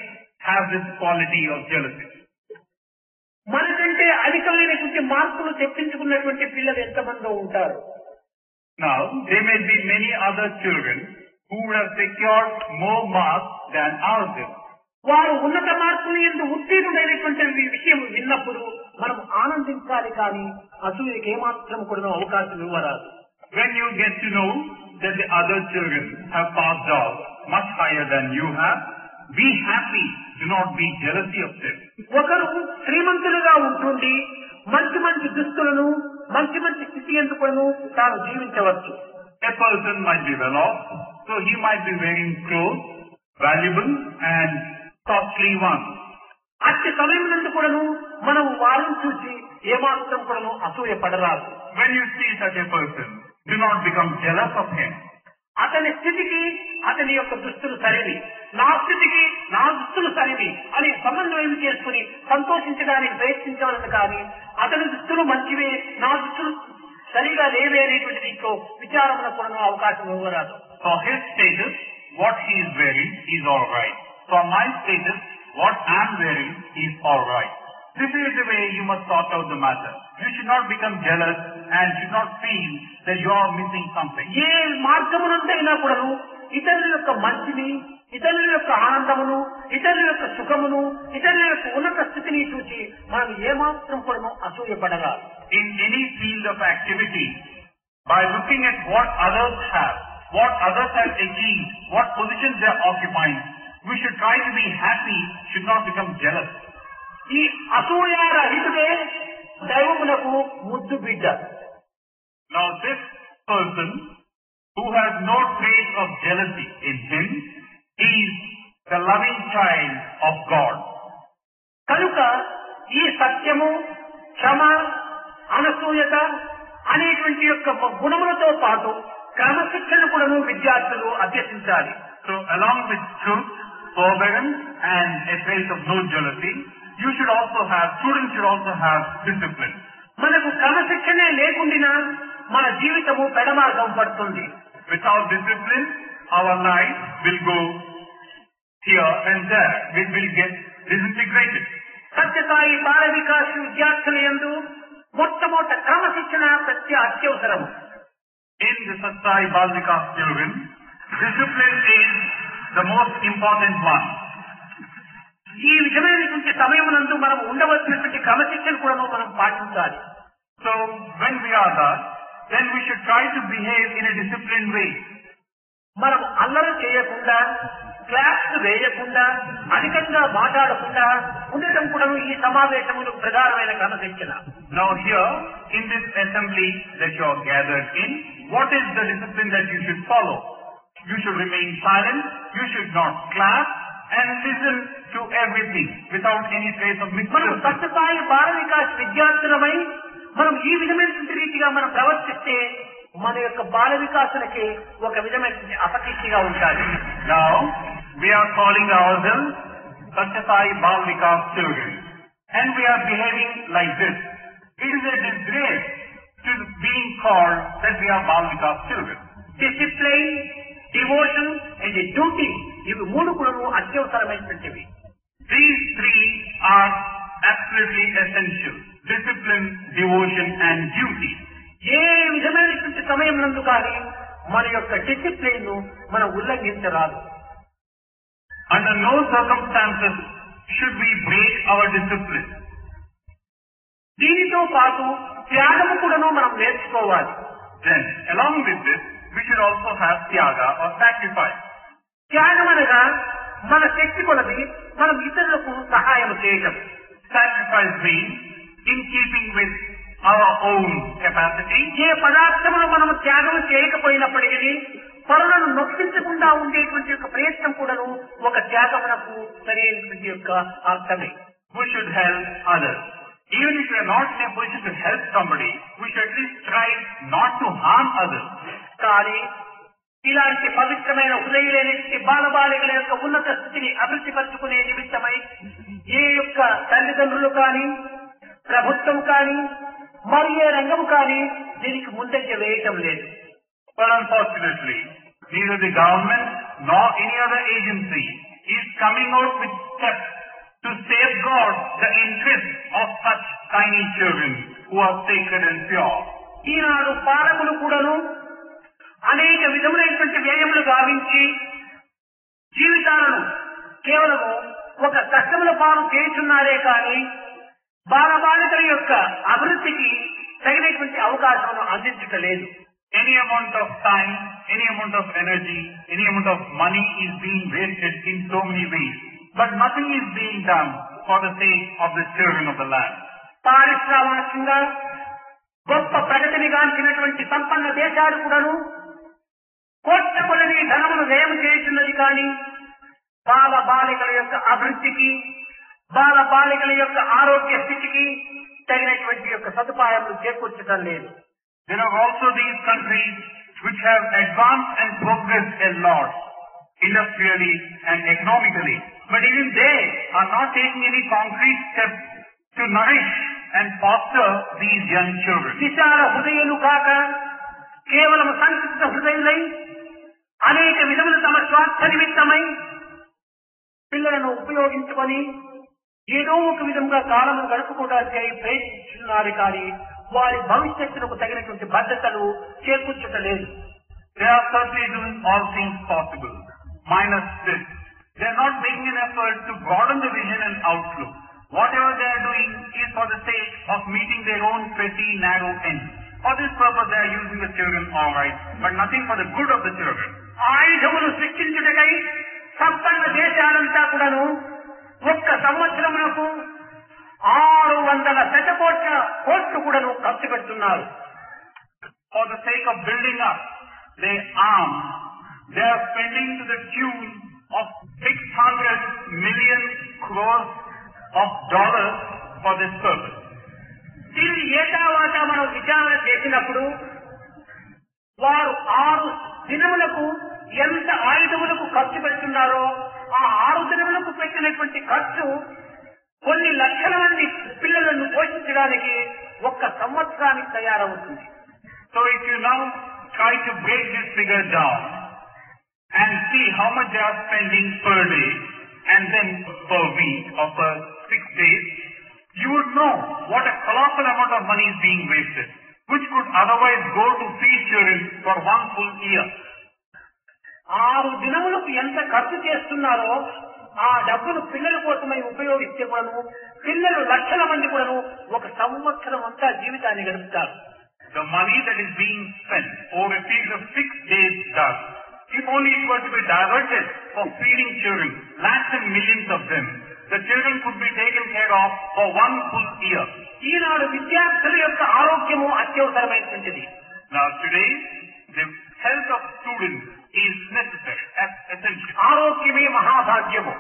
Speaker 2: have this quality of jealousy.
Speaker 1: మనకంటే అధికమైనటువంటి మార్కులు తెప్పించుకున్నటువంటి పిల్లలు ఎంతమందో ఉంటారు.
Speaker 2: Now, there may be many other children who would have secured more marks than ours.
Speaker 1: వారు ఉన్నత మార్కులు ఎందు ఉత్తీర్ణుడైనటువంటి విషయం విన్నప్పుడు మనం ఆనందించాలి, కానీ అసూయకి ఏమాత్రం కూడా అవకాశం ఇవ్వరాదు.
Speaker 2: When you get to know that the other children have passed out much higher than you have, be happy. Do not be jealousy of them.
Speaker 1: ఒకరు శ్రీమంతులుగా ఉంటుండి మంచి మంచి దుస్తులను, మంచి మంచి స్థితి ఎందుకు తాను జీవించవచ్చు.
Speaker 2: A person might be well off, so he might be wearing clothes, valuable and costly ones.
Speaker 1: అట్టి సమయం నందు కూడాను మనం వారిని చూసి ఏమాత్రం కూడాను అసూయ పడరాదు.
Speaker 2: When you see such a person, do not become jealous of him.
Speaker 1: అతని స్థితికి అతని యొక్క దుస్తులు సరివి, నా స్థితికి నా దుస్తులు సరివి అని సమన్వయం చేసుకుని సంతోషించడానికి ప్రయత్నించవలసి, కానీ అతని దుస్తులు మంచివే, నా దుస్తులు సరిగా లేవే అనేటువంటి దీంట్లో విచారములకు కూడా అవకాశం ఇవ్వరాదు.
Speaker 2: For his status, what he is wearing is all right. For my status, what I am wearing is all right. This is the way you must sort out the matter. You should not become jealous and should not feel that you are missing something.
Speaker 1: ఏ మార్గమునందైనా కూడాను ఇతరుల యొక్క మంచిని, ఇతరుల యొక్క ఆనందమును, ఇతరుల యొక్క సుఖమును, ఇతరుల యొక్క ఉన్నత స్థితిని చూసి మనం ఏమాత్రం కూడాను అసూయపడరాదు.
Speaker 2: In any field of activity, by looking at what others have, what others have achieved, what positions they are occupying, we should try to be happy, should not become jealous.
Speaker 1: ఈ అసూయారహితుడే దైవమునకు ముద్దు బిడ్డ.
Speaker 2: Now this person who has no trace of jealousy in him is the loving child of God.
Speaker 1: కనుక ఈ సత్యము, క్షమ, అనసూయత అనేటువంటి యొక్క గుణములతో పాటు క్రమశిక్షణ కూడాను విద్యార్థులు అభ్యసించాలి.
Speaker 2: So along with truth, forbearance and a trace of no jealousy, students should also have discipline.
Speaker 1: మనకు క్రమశిక్షణే లేకుండా మన జీవితము పెడమార్గం పడుతుంది.
Speaker 2: Without discipline, our life will go here and there. We will get disintegrated.
Speaker 1: Sathya Sai Bala Vikas విద్యార్థుల యందు మొట్టమొదట క్రమశిక్షణ అత్యవసరం.
Speaker 2: In the Satsai Bal Vikas children, discipline is the most important one.
Speaker 1: ఈ విధమైనటువంటి సమయమునందు మనం ఉండవలసినటువంటి క్రమశిక్షణ కూడా మనం పాటించాలి.
Speaker 2: So when we are that, then we should try to behave in a disciplined way.
Speaker 1: మనం అల్లరి చేయకుండా, క్లాస్ వేయకుండా, అధికంగా మాట్లాడకుండా ఉండటం కూడా ఈ సమావేశములకు ప్రధానమైన క్రమశిక్షణ.
Speaker 2: Now here, in this assembly that you are gathered in, what is the discipline that you should follow? You should remain silent, you should not clap, and listen to everything without any trace of
Speaker 1: మనం
Speaker 2: misconception.
Speaker 1: Sathya Sai Bala Vikas విద్యార్థులమై మనం ఈ విధమైనటువంటి రీతిగా మనం ప్రవర్తిస్తే మన యొక్క బాల వికాసులకి ఒక విధమైనటువంటి అపకీర్తిగా ఉంటాయి.
Speaker 2: Now, we are calling ourselves Satyasai Bal Vikas children, and we are behaving like this. It is a disgrace to being called that we are Bal Vikas children.
Speaker 1: Discipline, devotion and duty, ఇవి మూడు కూడా అత్యవసరమైనటువంటివి.
Speaker 2: These three are absolutely essential. Discipline, devotion and duty.
Speaker 1: ఏ విధమైనటువంటి సమయం నందు కానీ మన యొక్క discipline ను మనం ఉల్లంఘించరాదు.
Speaker 2: Under no circumstances should we break our discipline.
Speaker 1: దీనితో పాటు త్యాగము కూడాను మనం నేర్చుకోవాలి.
Speaker 2: Then, along with this, we should also have tyaga or sacrifice.
Speaker 1: త్యాగం అనగా మన శక్తి కొలది మనం ఇతరులకు సహాయం చేయటం.
Speaker 2: Sacrifice means in keeping with our own capacity.
Speaker 1: ఏ పదార్థమును మనం త్యాగం చేయకపోయినప్పటికీ పరులను నొప్పించకుండా ఉండేటువంటి యొక్క ప్రయత్నం కూడాను ఒక త్యాగమునకు సరైనటువంటి యొక్క అర్థమే.
Speaker 2: We should help others. Even if we are not in a position to help somebody, we should at least try not to harm others.
Speaker 1: కానీ ఇలాంటి పవిత్రమైన హృదయులైన బాలబాలికల యొక్క ఉన్నత స్థితిని అభివృద్ధి పరుచుకునే నిమిత్తమై ఏ యొక్క తల్లిదండ్రులు కానీ, ప్రభుత్వం కానీ, మరి ఏ రంగము కానీ దీనికి ముందంజ వేయటం లేదు.
Speaker 2: But unfortunately, neither the government nor any other agency is coming out with steps to safeguard the interests of such tiny children who are sacred and pure.
Speaker 1: ఈనాడు పాలకులు కూడాను అనేక విధములైనటువంటి వ్యయములు గావించి జీవితాలను కేవలము ఒక కష్టముల పాలు చేస్తున్నారే కానీ బాలబాలికల యొక్క అభివృద్ధికి తగినటువంటి అవకాశం అందించటలేదు.
Speaker 2: Any amount of time, any amount of energy, any amount of money is being wasted in so many ways. But nothing is being done for the sake of the children of the land.
Speaker 1: పారిశ్రామికంగా గొప్ప ప్రగతిని గాంచినటువంటి సంపన్న దేశాలు కూడాను కోట్ల కొలది ధనమును వ్యయం చేస్తున్నది కానీ బాల బాలికల యొక్క అభివృద్ధికి, బాల బాలికల యొక్క ఆరోగ్య స్థితికి తగినటువంటి యొక్క సదుపాయాలు చేకూర్చడం లేదు.
Speaker 2: There are also these countries which have advanced and progressed a lot industrially and economically, but even they are not taking any concrete steps to nourish and foster these young children.
Speaker 1: విశాల హృదయులు కాక కేవలం సంకుచిత హృదయులై అనేక విధముల తమ స్వార్థ నిమిత్తమై పిల్లలను ఉపయోగించుకొని ఏదో ఒక విధంగా కాలము గడుపుకోవడానికి ప్రయత్నిస్తున్నారు కానీ వారి భవిష్యత్తులకు తగినటువంటి భద్రతలు చేకూర్చటలేదు.
Speaker 2: They are certainly doing all things possible, minus this. They are not making an effort to broaden the vision and outlook. Whatever they are doing is for the sake of meeting their own petty, narrow ends. For this purpose they are using the children all right, but nothing for the good of the children.
Speaker 1: ఆయుధములు సృష్టించుటకై సంపన్న దేశాలంతా కూడాను ఒక్క సంవత్సరమునకు 600 శతకోట్ల కోట్లు కూడాను ఖర్చు పెడుతున్నారు.
Speaker 2: For the sake of building up their arms, they are spending to the tune of 600 million crores of dollars for this purpose.
Speaker 1: దీన్ని ఏటావాటా మనం విచారణ చేసినప్పుడు వారు 6 దినములకు ఎంత ఆయుధములకు ఖర్చు పెడుతున్నారో ఆ 6 దినములకు పెట్టినటువంటి ఖర్చు కొన్ని లక్షల మంది పిల్లలను పోషించడానికి ఒక్క సంవత్సరానికి తయారవుతుంది.
Speaker 2: So if you now try to break this figure down and see how much they are spending per day and then per week or per 6 days, you would know what a colossal amount of money is being wasted, which could otherwise go to feed children for 1 full year.
Speaker 1: 6 దినములకు ఎంత ఖర్చు చేస్తున్నారో ఆ డబ్బును పిల్లల కోసమై ఉపయోగిస్తే కూడాను పిల్లలు లక్షల మంది కూడాను ఒక సంవత్సరం అంతా జీవితాన్ని గడుపుతారు.
Speaker 2: The money that is being spent over a period of 6 days does If only it were to be diverted for feeding children, lakhs and millions of them, the children could be taken care of for one full year.
Speaker 1: ఈనాడు విద్యార్థుల యొక్క ఆరోగ్యము అత్యవసరమైనటువంటిది.
Speaker 2: Now today, the health of students is necessary, essential.
Speaker 1: ఆరోగ్యమే మహాభాగ్యము.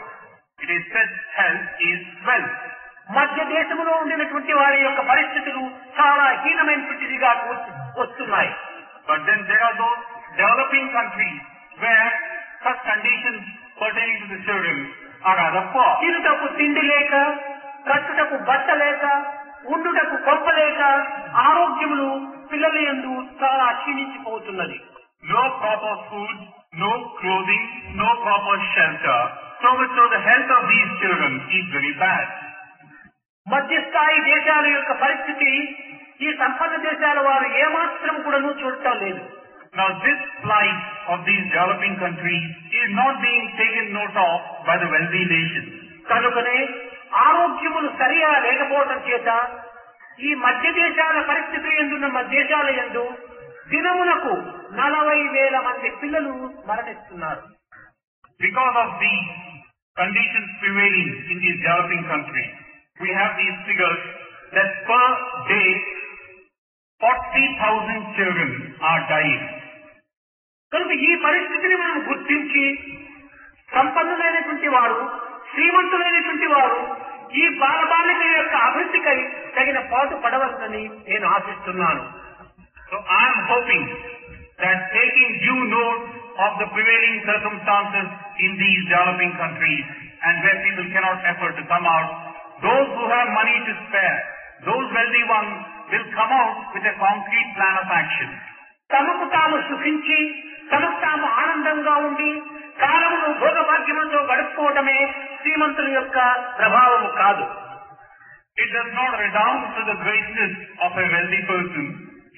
Speaker 2: It is said health is wealth.
Speaker 1: మధ్య దేశంలో ఉండినటువంటి వారి యొక్క పరిస్థితులు చాలా హీనమైనటువంటిదిగా వస్తున్నాయి.
Speaker 2: But then there are those developing countries where such conditions pertaining to the children are rather poor.
Speaker 1: తినుటకు తిండి లేక, కట్టుటకు బట్ట లేక, ఉండుటకు కొంప లేక ఆరోగ్యములు పిల్లల యందు చాలా క్షీణించిపోతున్నది.
Speaker 2: No proper food, no clothing, no proper shelter. So much so the health of these children is very bad.
Speaker 1: మధ్యస్థాయి దేశాల యొక్క పరిస్థితి ఈ సంపన్న దేశాల వారు ఏమాత్రం కూడాను చూడటం లేదు.
Speaker 2: Now this plight of these developing countries is not being taken note of by the wealthy nations.
Speaker 1: కనుకనే ఆరోగ్యములు సరిగా లేకపోవడం చేత ఈ మధ్య దేశాల పరిస్థితి ఎందున్న దేశాల యందు దినమునకు 40,000 మంది పిల్లలు మరణిస్తున్నారు.
Speaker 2: Because of the conditions prevailing in these developing countries, we have these figures that per day 40,000 children are dying.
Speaker 1: కనుక ఈ పరిస్థితిని మనం గుర్తించి సంపన్నులైనటువంటి వారు, శ్రీమంతులైనటువంటి వారు ఈ బాలబాలికల యొక్క అభివృద్ధికై తగిన పాటు పడవలనని నేను ఆశిస్తున్నాను.
Speaker 2: So I am hoping that taking due note of the prevailing circumstances in these developing countries and where people cannot afford to come out, those who have money to spare, those wealthy ones will come out with a concrete plan of action.
Speaker 1: తమకు తాము సుఖించి తమకు తాము ఆనందంగా ఉండి కాలమును భోగభాగ్యములతో గడుపుకోవడమే శ్రీమంతుల యొక్క ప్రభావము కాదు.
Speaker 2: It does not redound to the greatness of a wealthy person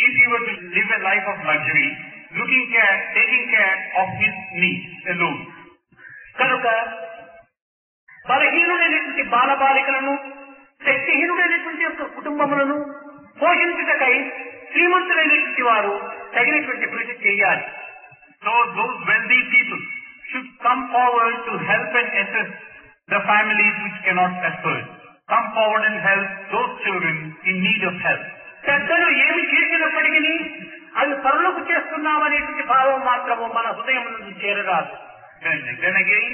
Speaker 2: if he were to live a life of luxury, taking care of his needs alone.
Speaker 1: కనుక బలహీనుడైనటువంటి బాలబాలికలను, శక్తిహీనుడైనటువంటి యొక్క కుటుంబములను పోషించుటకై శ్రీమంతులైనటువంటి వారు తగినటువంటి కృషి చేయాలి.
Speaker 2: So those wealthy people should come forward to help and assist the families which cannot afford. Come forward and help those children in need of help.
Speaker 1: పెద్దలు ఏమి చేసినప్పటికీ అవి పరులకు చేస్తున్నామనేటువంటి భావం మాత్రము మన హృదయం నుండి చేరరాదు.
Speaker 2: Then again,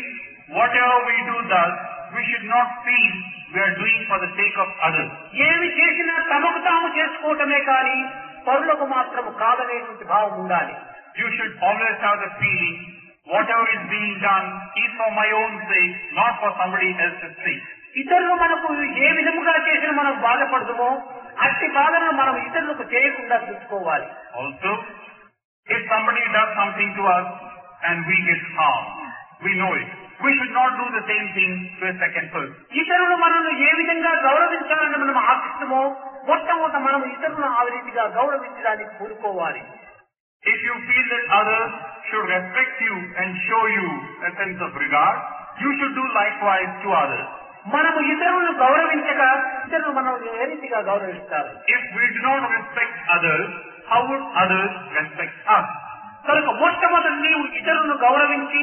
Speaker 2: whatever we do thus, we should not feel we are doing for the sake of others.
Speaker 1: ఏమి చేసినా తమకు తాము చేసుకోవటమే కానీ పరులకు మాత్రము కాదనేటువంటి భావం ఉండాలి.
Speaker 2: You should always have the feeling, whatever is being done is for my own sake, not for somebody else's sake.
Speaker 1: ఇతరులు మనకు ఏ విధముగా చేసిన మనం బాధపడదుమో అట్టి బాధను మనం ఇతరులకు చేయకుండా చూసుకోవాలి.
Speaker 2: Also, if somebody does something to us and we get harmed, we know it. We should not do the same thing to a second person.
Speaker 1: ఇతరులు మనల్ని ఏ విధంగా గౌరవించాలని మనం ఆశిస్తామో మొట్టమొదట మనం ఇతరులను ఆ రీతిగా గౌరవించడానికి కోరుకోవాలి.
Speaker 2: If you feel that others should respect you and show you a sense of regard, you should do likewise to others.
Speaker 1: మనము ఇతరులను గౌరవించక ఇతరులు మనల్ని ఏ రీతిగా గౌరవిస్తారు?
Speaker 2: If we do not respect others, how would others respect us?
Speaker 1: కనుక మొట్టమొదటి నీవు ఇతరులను గౌరవించి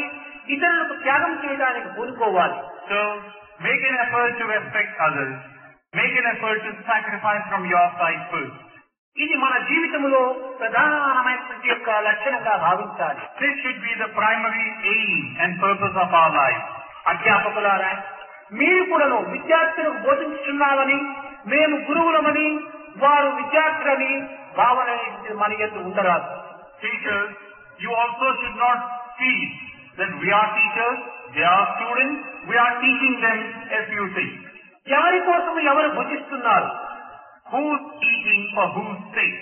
Speaker 1: ఇతరులకు త్యాగం చేయడానికి కోరుకోవాలి.
Speaker 2: So, make an effort to respect others. Make an effort to sacrifice from your side first.
Speaker 1: ఇది మన జీవితంలో ప్రధానమైనటువంటి యొక్క లక్షణంగా భావించాలి.
Speaker 2: This should be the primary aim and purpose of our life.
Speaker 1: అధ్యాపకులారా, మీరు కూడాను విద్యార్థులకు బోధించుతున్నామని, మేము గురువులమని, వారు విద్యార్థులని భావన మన యందు ఉండరాదు.
Speaker 2: Teachers, you also should not feel that we are teachers, they are students, we are teaching them a few things.
Speaker 1: ఎవరి కోసం ఎవరు భుజిస్తున్నారు?
Speaker 2: Who's eating for whose sake?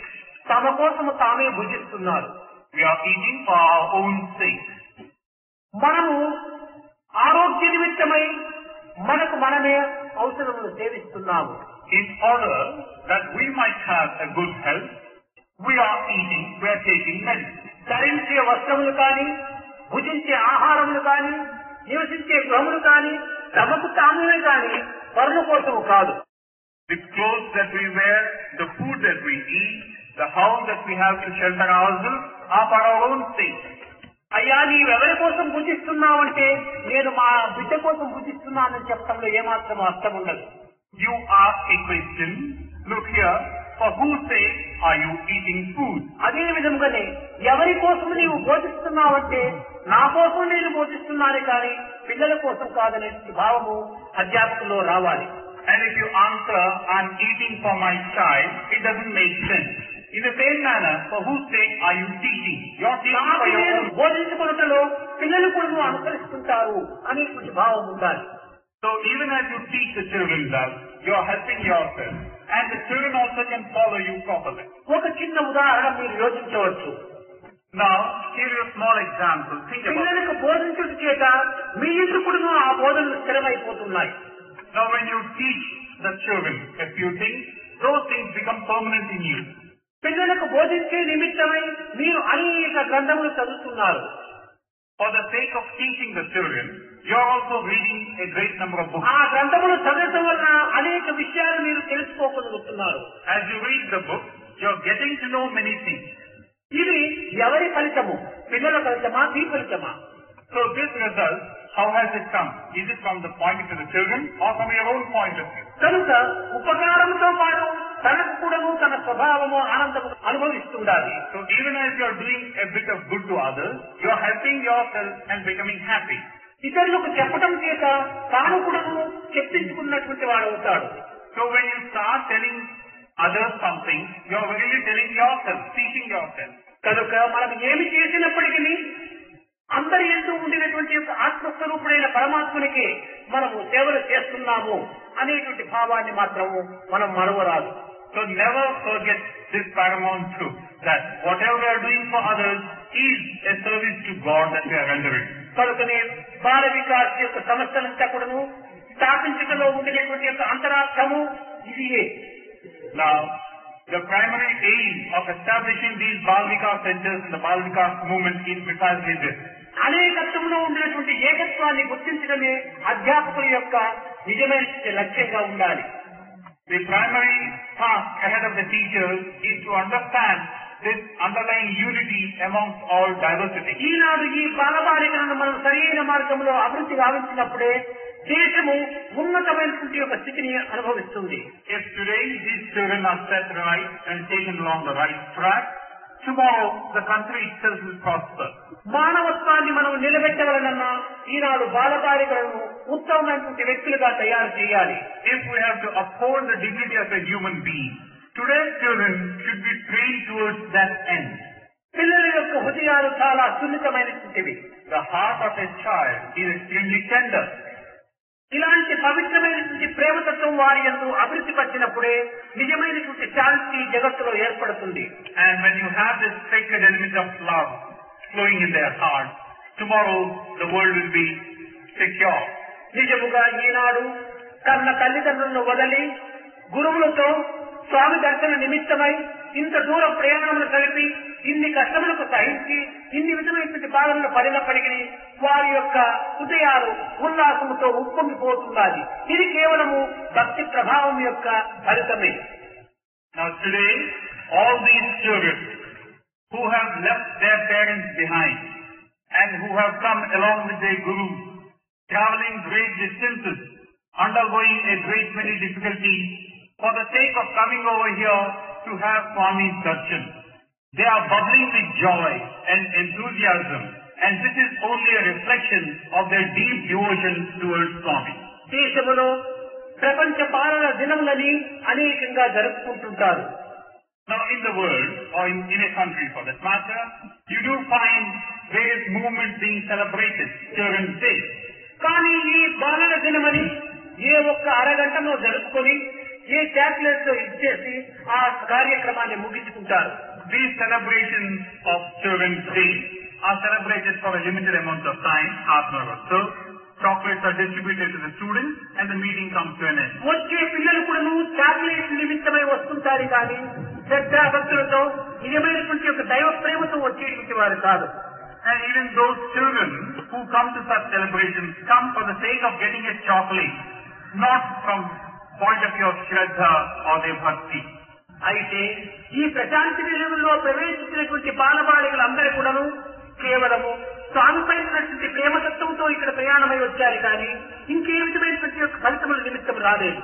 Speaker 1: తమ కోసం తామే భుజిస్తున్నారు.
Speaker 2: We are eating for our own sake.
Speaker 1: మనము ఆరోగ్య నిమిత్తమై మనకు మనమే ఔషధములు సేవిస్తున్నాము.
Speaker 2: In order that we might have a good health, we are eating, we are taking medicine.
Speaker 1: ధరించే వస్త్రములు కానీ, భుజించే ఆహారములు కానీ, నివసించే గృహములు కానీ తమకు తామే కానీ పరుల కోసము కాదు.
Speaker 2: The clothes that we wear, the food that we eat, the house that we have to shelter ourselves are for our own sake.
Speaker 1: అయ్యా నీవెవరి కోసం భుజిస్తున్నావంటే నేను మా బిడ్డ కోసం భుజిస్తున్నానని చెప్పడంలో ఏమాత్రం అర్థం ఉండదు.
Speaker 2: You ask a question, look here, for whose sake are you eating food?
Speaker 1: అదే విధంగానే ఎవరి కోసం నీవు బోధిస్తున్నావంటే నా కోసం నేను బోధిస్తున్నాను కానీ పిల్లల కోసం కాదనే భావము అధ్యాపకుల్లో రావాలి.
Speaker 2: And if you answer, I'm eating for my child, it doesn't make sense. In the same manner, for whose sake are you teaching? You're teaching for your own.
Speaker 1: బోధించుకున్నట్లో పిల్లలు కూడా అనుసరిస్తుంటారు అనేటువంటి భావం ఉండాలి.
Speaker 2: So even as you teach the children that, you're helping yourself, and the children also can follow you properly.
Speaker 1: ఒక చిన్న ఉదాహరణ మీరు యోచించవచ్చు.
Speaker 2: Now, here is a small example. Think about it.
Speaker 1: పిల్లలకు బోధించడం చేత మీ ఇంటి కూడా ఆ బోధనలు స్థిరమైపోతున్నాయి.
Speaker 2: Now when you teach the children a few things, those things become permanent in you.
Speaker 1: పిల్లలకు బోధించే నిమిత్తమై మీరు అనేక గ్రంథములు చదువుతున్నారు.
Speaker 2: For the sake of teaching the children, you are also reading a great number of books.
Speaker 1: ఆ గ్రంథములు చదవడం వలన అనేక విషయాలు మీరు తెలుసుకోగలుగుతున్నారు.
Speaker 2: As you read the book, you are getting to know many things.
Speaker 1: ఇది ఎవరి ఫలితము? పిల్లల ఫలితమా? మీ ఫలితమా?
Speaker 2: So this result, how has it come? Is it from the point of the children or from your own point of view?
Speaker 1: కనుక ఉపకారంతో పాటు తనకు కూడాను తన స్వభావము ఆనందము అనుభవిస్తుండాలి.
Speaker 2: So even as you are doing a bit of good to others, you are helping yourself and becoming happy.
Speaker 1: ఇతరులకు చెప్పడం చేత తాను కూడాను చెప్పించుకున్నటువంటి వాడు అవుతాడు.
Speaker 2: So when you start telling others something, you are really telling yourself, teaching yourself.
Speaker 1: కనుక మనం ఏమి చేసినప్పటికీ అందరి ఎందు ఉండినటువంటి యొక్క ఆత్మస్వరూపుడైన పరమాత్మనికి మనము సేవలు చేస్తున్నాము అనేటువంటి భావాన్ని మాత్రము మనం మరవరాదు.
Speaker 2: So never forget this paramount truth, that whatever we are doing for others is a service to God that we are rendering.
Speaker 1: కనుకనే బాల వికాస్ యొక్క సమస్యలంతా కూడాను స్థాపించడంలో ఉండినటువంటి యొక్క అంతరార్థము ఇదియే.
Speaker 2: Now, the primary aim of establishing these Bal Vikas centers in the Bal Vikas movement is precisely this.
Speaker 1: అనేకత్వంలో ఉండినటువంటి ఏకత్వాన్ని గుర్తించడమే అధ్యాపకుల యొక్క నిజమైన లక్ష్యంగా ఉండాలి.
Speaker 2: The primary task ahead of the teachers is to understand this underlying unity amongst all diversity.
Speaker 1: ఈనాడు ఈ బాలబాలికలను మనం సరైన మార్గంలో అభివృద్ధి గావించినప్పుడే దేశము ఉన్నతమైనటువంటి యొక్క స్థితిని అనుభవిస్తుంది.
Speaker 2: If today these children are set right and taken along the right track, tomorrow the country itself will prosper.
Speaker 1: మానవత్వాన్ని మనం నిలబెట్టగలనన్నా ఈనాడు బాలబాలికలను ఉత్తమమైనటువంటి వ్యక్తులుగా తయారు చేయాలి.
Speaker 2: If we have to uphold the dignity of a human being, today's children should be trained towards that end.
Speaker 1: పిల్లల యొక్క హృదయాలు చాలా సున్నితమైనటువంటివి.
Speaker 2: The heart of a child is extremely tender.
Speaker 1: ఇలాంటి పవిత్రమైనటువంటి ప్రేమతత్వం వారి యందు అభివృద్ధి పట్టినప్పుడే నిజమైనటువంటి శాంతి జగత్తులో ఏర్పడుతుంది.
Speaker 2: And when you have this sacred element of love flowing in their heart, tomorrow the world will be secure.
Speaker 1: నిజముగా ఈనాడు కన్న తల్లిదండ్రులను వదిలి గురువులతో స్వామి దర్శన నిమిత్తమై ఇంత దూరం ప్రయాణములు కలిపి ఇన్ని కష్టములకు సహించి ఇన్ని విధమైనటువంటి బాధలను పడినప్పటికీ వారి యొక్క హృదయాలు ఉల్లాసముతో ఉప్పొంగిపోతున్నది. ఇది కేవలము భక్తి ప్రభావం యొక్క ఫలితమే.
Speaker 2: Now today, all these children who have left their parents behind and who have come along with their gurus, traveling great distances, undergoing a great many difficulties, for the sake of coming over here to have Swami's darshan. They are bubbling with joy and enthusiasm, and this is only a reflection of their deep devotion towards Swami.
Speaker 1: దేశములో ప్రపంచ పాలన దినములని అనేకంగా జరుపుకుంటుంటారు.
Speaker 2: Now in the world, or in a country for that matter, you do find various movements being celebrated, Children's Day.
Speaker 1: కానీ ఈ పాలన దినమని ఏ ఒక్క అరగంటలో జరుపుకొని ఏ చాక్లెట్స్ ఇచ్చేసి ఆ కార్యక్రమాన్ని ముగించుకుంటారు.
Speaker 2: These celebrations of Children's Day are celebrated for a limited amount of time, half an hour or so. Chocolates are distributed to the students and the meeting comes to an end.
Speaker 1: వచ్చే పిల్లలు కూడా chocolate నిమిత్తమై వస్తుంటారు కానీ శ్రద్ధా భక్తులతో నిజమైనటువంటి ఒక దైవ ప్రేమతో వచ్చేటువంటి వారు కాదు.
Speaker 2: And even those children who come to such celebrations come for the sake of getting a chocolate, not from point of view of Shraddha or their bhakti.
Speaker 1: అయితే ఈ ప్రశాంతి నిలయంలో ప్రవేశించినటువంటి బాలబాలికలందరూ కూడాను కేవలము స్వామిపై ఉన్నటువంటి ప్రేమతత్వంతో ఇక్కడ ప్రయాణమై వచ్చారు కానీ ఇంకే విధమైనటువంటి యొక్క ఫలితముల నిమిత్తం రాలేదు.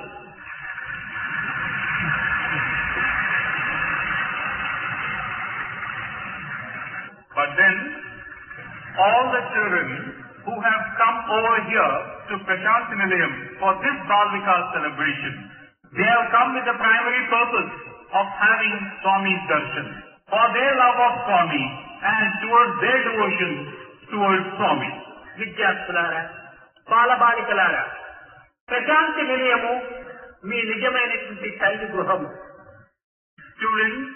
Speaker 2: But then, all the children who have come over here to Prashant Nilayam for this Bal Vikas celebration, they have come with the primary purpose of having Swami's darshan, for their love of Swami and towards their devotion towards Swami.
Speaker 1: విద్యార్థులారా, బాలబాలికలారా, ప్రశాంతి నిలయము మీ నిజమైనటువంటి తల్లి గృహము.
Speaker 2: Students,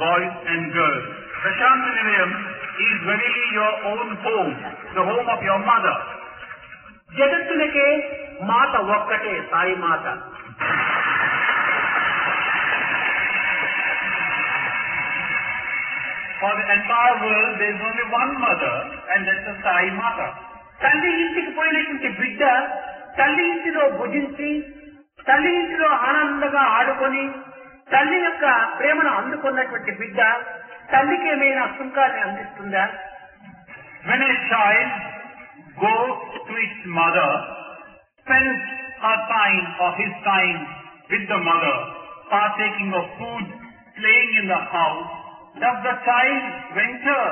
Speaker 2: boys and girls, Prashant Nilayam is verily your own home, the home of your mother.
Speaker 1: జగత్తులకే మాత ఒక్కటే, సాయి మాత.
Speaker 2: For the entire world, there is only one mother, and that's the Sai Mata.
Speaker 1: తల్లి ఇంటికి పోయినటువంటి బిడ్డ తల్లి ఇంటిలో భుజించి తల్లి ఇంటిలో ఆనందంగా ఆడుకొని తల్లి యొక్క ప్రేమను అందుకున్నటువంటి బిడ్డ తల్లికి ఏమైనా సుంకాన్ని అందిస్తుందా?
Speaker 2: When a child goes to its mother, spends her time or his time with the mother, partaking of food, playing in the house, does the child venture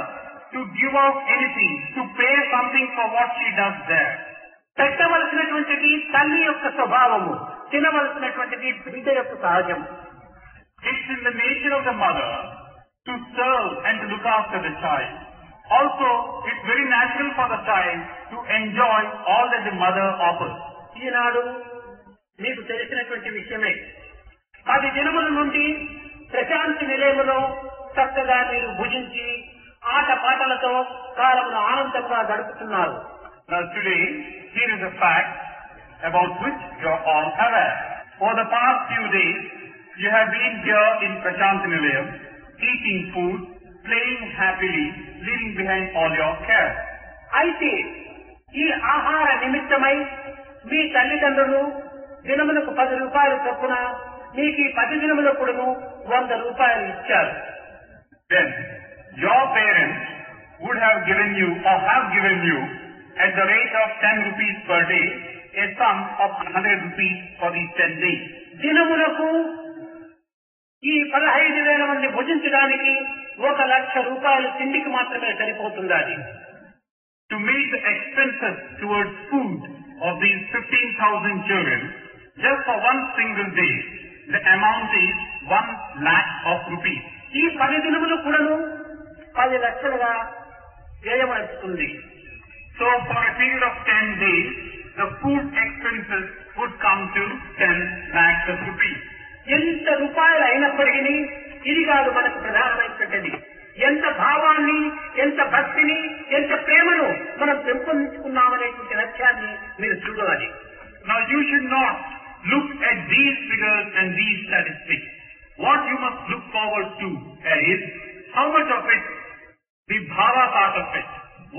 Speaker 2: to give out anything, to pay something for what she does there?
Speaker 1: పెట్టవలసినటువంటిది తల్లి యొక్క స్వభావము, తినవలసినటువంటిది బిడ్డ యొక్క సహజం.
Speaker 2: It's in the nature of the mother to serve and to look after the child. Also, it's very natural for the child to enjoy all that the mother offers.
Speaker 1: ఈనాడు మీకు తెలిసినటువంటి విషయమే, 10 దినముల నుండి ప్రశాంతి నిలయములో చక్కగా మీరు భుజించి ఆట పాటలతో కాలమును ఆనందంగా గడుపుతున్నారు.
Speaker 2: Now today, here is a fact about which you are all aware. For the past few days, you have been here in Prashant Nilayam, eating food, playing happily, leaving behind all your care.
Speaker 1: అయితే ఈ ఆహార నిమిత్తమై మీ తల్లిదండ్రులు దినములకు 10 రూపాయలు చొప్పున మీకు ఈ 10 దినములప్పుడును 100 రూపాయలు ఇచ్చారు.
Speaker 2: Then, your parents would have given you or have given you at the rate of 10 rupees per day, a sum of 100 rupees for these 10 days.
Speaker 1: దినములకు ఈ 15,000 మంది భుజించడానికి 1,00,000 రూపాయలు తిండికి మాత్రమే సరిపోతుంది.
Speaker 2: To meet the expenses towards food of these 15,000 children, just for one single day, the amount is 1 lakh of rupees.
Speaker 1: ఈ 10 దినములు కూడాను 10 లక్షలుగా వ్యయమవుతుంది.
Speaker 2: So for a period of 10 days, the food expenses would come to 10 lakhs of rupees.
Speaker 1: ఎంత రూపాయలు అయినప్పటికీ ఇది కాదు మనకు ప్రధానమైనటువంటిది. ఎంత భావాన్ని, ఎంత భక్తిని, ఎంత ప్రేమను మనం పెంపొందించుకున్నామనేటువంటి లక్ష్యాన్ని మీరు చూడాలి.
Speaker 2: Now you should not look at these figures and these statistics. What you must look forward to is how much of it, the bhava part of it.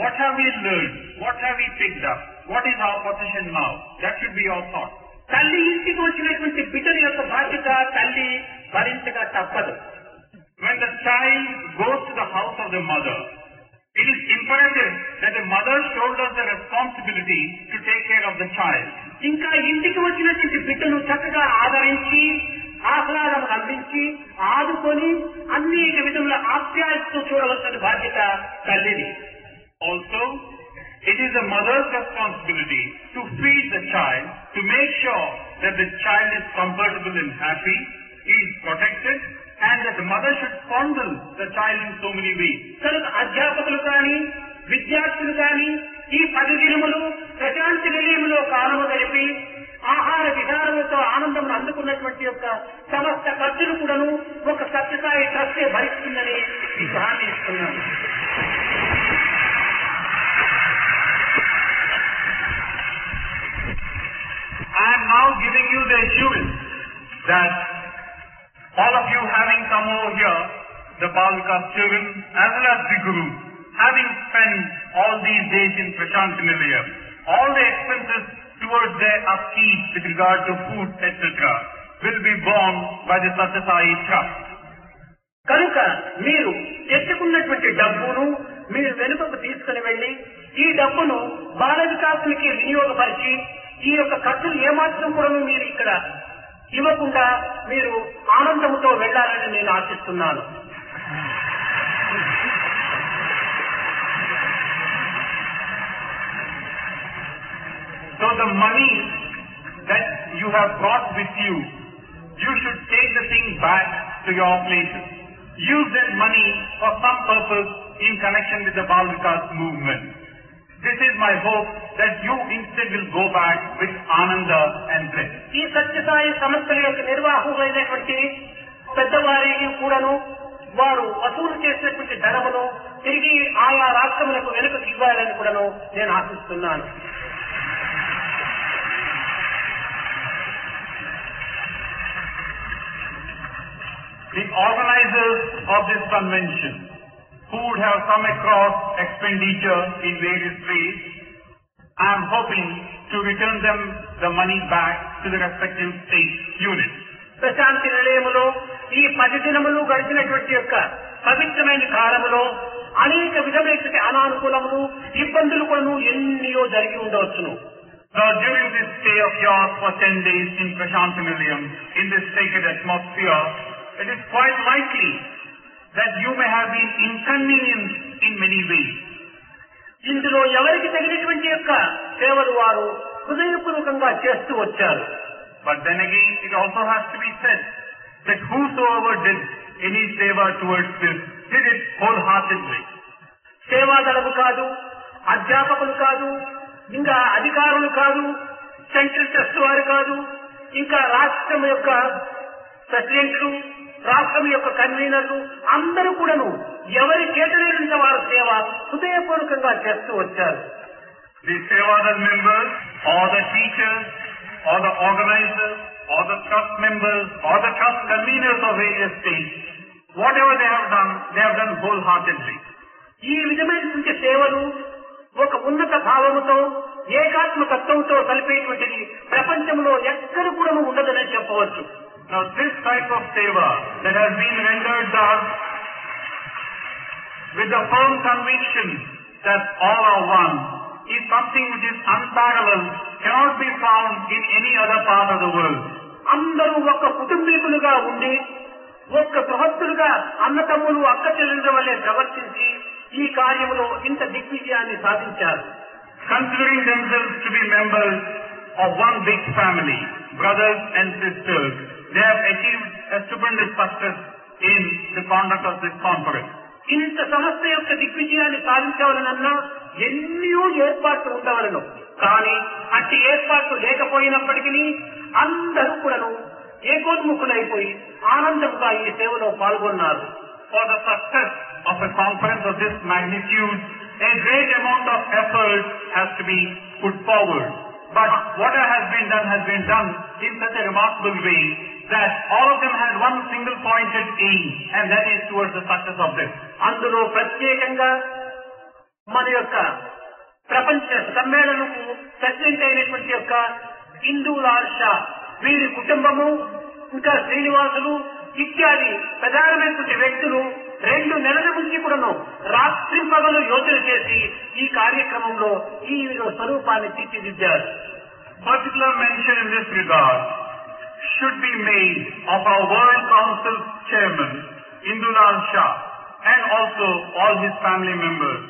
Speaker 2: What have we learned? What have we picked up? What is our position now? That should be your thought.
Speaker 1: తల్లి ఇంటికి వచ్చినటువంటి బిడ్డల యొక్క బాధ్యత తల్లి భరించక తప్పదు.
Speaker 2: When the child goes to the house of the mother, it is imperative that the mother shoulders the responsibility to take care of the child.
Speaker 1: ఇంకా ఇంటికి వచ్చినటువంటి బిడ్డను చక్కగా ఆదరించి ఆహ్లాదం అందించి ఆదుకొని అనేక విధముల ఆప్యాయతతో చూడవలసిన బాధ్యత తల్లిది.
Speaker 2: Also, it is the mother's responsibility to feed the child, to make sure that the child is comfortable and happy, is protected, and that the mother should fondle the child in so many ways.
Speaker 1: కనుక అధ్యాపకులు కానీ విద్యార్థులు కానీ ఈ 10 దినములు ప్రశాంతి నిలయములో కాలము గడిపి ఆహార విధానములతో ఆనందం అందుకున్నటువంటి యొక్క సమస్త ఖర్చులు కూడాను ఒక సత్యసాయి ట్రస్టే భరిస్తుందని ఈ హామీ ఇస్తున్నాను.
Speaker 2: I am now giving you the assurance that all of you having come over here, the Bal Vikas children as well as the Guru, having spent all these days in Prashant Nilayam, all the expenses towards their upkeep with regard to food, etc., will be borne by the Satya Sai Trust.
Speaker 1: కనుక మీరు తెచ్చుకున్నటువంటి డబ్బును మీరు వెనుకకు తీసుకుని వెళ్లి ఈ డబ్బును బాల వికాసానికి వినియోగపరిచి ఈ యొక్క ఖర్చులు ఏమాత్రం కూడా మీరు ఇక్కడ ఇవ్వకుండా మీరు ఆనందంతో వెళ్లాలని నేను ఆశిస్తున్నాను.
Speaker 2: So the money that you have brought with you, you should take the thing back to your places. Use that money for some purpose in connection with the Bal Vikas movement. This is my hope that you instead will go back with Ananda and bliss.
Speaker 1: ఈ సత్యసాయి సంస్థల యొక్క నిర్వాహకులైనటువంటి పెద్దవారికి కూడాను వారు వసూలు చేసినటువంటి ధనమును తిరిగి ఆయా రాష్ట్రములకు వెనుకకు ఇవ్వాలని కూడాను నేను ఆశిస్తున్నాను.
Speaker 2: The organizers of this convention, who would have come across expenditure in various ways, I am hoping to return them the money back to the respective state units.
Speaker 1: Prashanti నిలయములో ఈ 10 దినములు గడిచినటువంటి యొక్క పవిత్రమైన కాలములో అనేక విధమైనటువంటి అనానుకూలములు ఇబ్బందులు కూడా ఎన్నో జరిగి ఉండవచ్చును.
Speaker 2: Now during this stay of yours for 10 days in Prashanti Nilayam, in this sacred atmosphere, it is quite likely that you may have been inconvenienced in many ways.
Speaker 1: ఇందులో ఎవరికి తగినటువంటి యొక్క సేవలు వారు హృదయపూర్వకంగా చేస్తూ వచ్చారు.
Speaker 2: But then again, it also has to be said that whosoever did any seva towards this, did it wholeheartedly.
Speaker 1: సేవాదళము కాదు, అధ్యాపకులు కాదు, ఇంకా అధికారులు కాదు, సెంట్రల్ ట్రస్ట్ వారు కాదు, ఇంకా రాష్ట్రం యొక్క ప్రెసిడెంట్లు, రాష్ట్రం యొక్క కన్వీనర్లు అందరూ కూడాను ఎవరి కేటలేనంత వారి సేవ హృదయపూర్వకంగా చేస్తూ వచ్చారు.
Speaker 2: The Sevadal members, or the teachers, or the organizers, or the trust members, or the trust conveners of various states, whatever they have done wholeheartedly.
Speaker 1: ఈ విధమైనటువంటి సేవలు ఒక ఉన్నత భావముతో ఏకాత్మ తత్వంతో కలిపేటువంటిది ప్రపంచంలో ఎక్కడ కూడా ఉండదని చెప్పవచ్చు.
Speaker 2: Now this type of seva that has been rendered thus with the firm conviction that all are one is something which is unparalleled, cannot be found in any other part of the world.
Speaker 1: అందరూ ఒక కుటుంబీకులుగా ఉండి ఒక్క గృహస్థులుగా అన్నతమ్ములు అక్క చెల్లెల వల్లే ప్రవర్తించి ఈ కార్యములో ఇంత దిగ్విజయాన్ని సాధించారు.
Speaker 2: Considering themselves to be members of one big family, brothers and sisters, they have achieved a stupendous success in the conduct of this conference.
Speaker 1: ఇంత సంస్థ యొక్క దిగ్విజయాన్ని సాధించవలనన్నా ఎన్నో ఏర్పాట్లు ఉండవలను. కానీ అట్టి ఏర్పాట్లు లేకపోయినప్పటికీ అందరూ కూడాను ఏకోన్ముఖులైపోయి ఆనందంగా ఈ సేవలో పాల్గొన్నారు.
Speaker 2: For the success of a conference of this magnitude, a great amount of effort has to be put forward. But whatever has been done in such a remarkable way that all of them had one single pointed aim, and that is towards the success of this.
Speaker 1: అందులో ప్రత్యేకంగా మన యొక్క ప్రపంచ సమ్మేళనకు president అయినటువంటి యొక్క ఇందూలాల్ షా వీరి కుటుంబము ఇంకా శ్రీనివాసులు ఇత్యాది ప్రధానమైనటువంటి వ్యక్తులు 2 నెలల నుంచి కూడాను రాత్రి పగలు యోచన చేసి ఈ కార్యక్రమంలో ఈ స్వరూపాన్ని తీర్చిదిద్దారు.
Speaker 2: Particular mention in this regard should be made of our World Council Chairman, Indulal Shah, and also all his family members,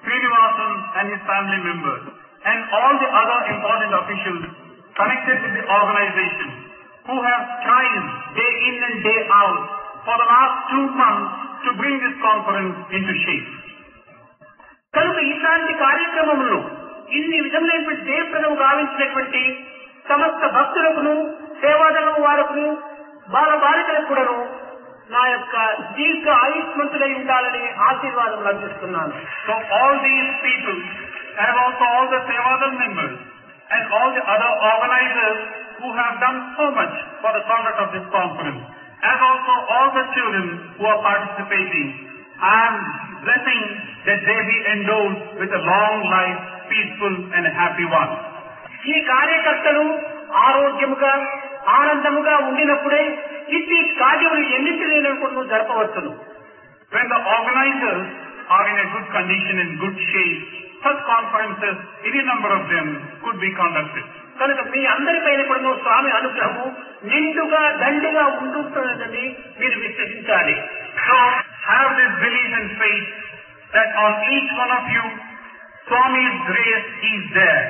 Speaker 2: Srinivasan and his family members, and all the other important officials connected with the organization who have tried day in and day out for the last 2 months to bring this conference into shape.
Speaker 1: కనుక ఇలాంటి కార్యక్రమంలో ఇన్ని విధములైనటువంటి జయప్రదం గావించినటువంటి సమస్త భక్తులకును సేవాదళం వారుకును బాలబాలికలకు కూడాను నా యొక్క దీర్ఘ ఆయుష్మంతులై ఉండాలని ఆశీర్వాదం అందిస్తున్నాను.
Speaker 2: So all these people and also all the Sevadal members and all the other organizers who have done so much for the conduct of this conference, and also all the children who are participating, I am blessing that they be endowed with a long life, peaceful and a happy one.
Speaker 1: ఈ కార్యకర్తలు ఆరోగ్యముగా ఆనందముగా ఉండినప్పుడే ఇట్టి కార్యములు ఎన్నింటినైనా కూడా జరపవచ్చును.
Speaker 2: When the organizers are in a good condition, in good shape, such conferences, any number of them, could be conducted.
Speaker 1: కనుక మీ అందరిపైన కూడా స్వామి అనుగ్రహము నిండుగా దండిగా ఉంటుందని మీరు విశ్వసించాలి.
Speaker 2: So have this belief and faith that on each one of you, Swami's grace is there,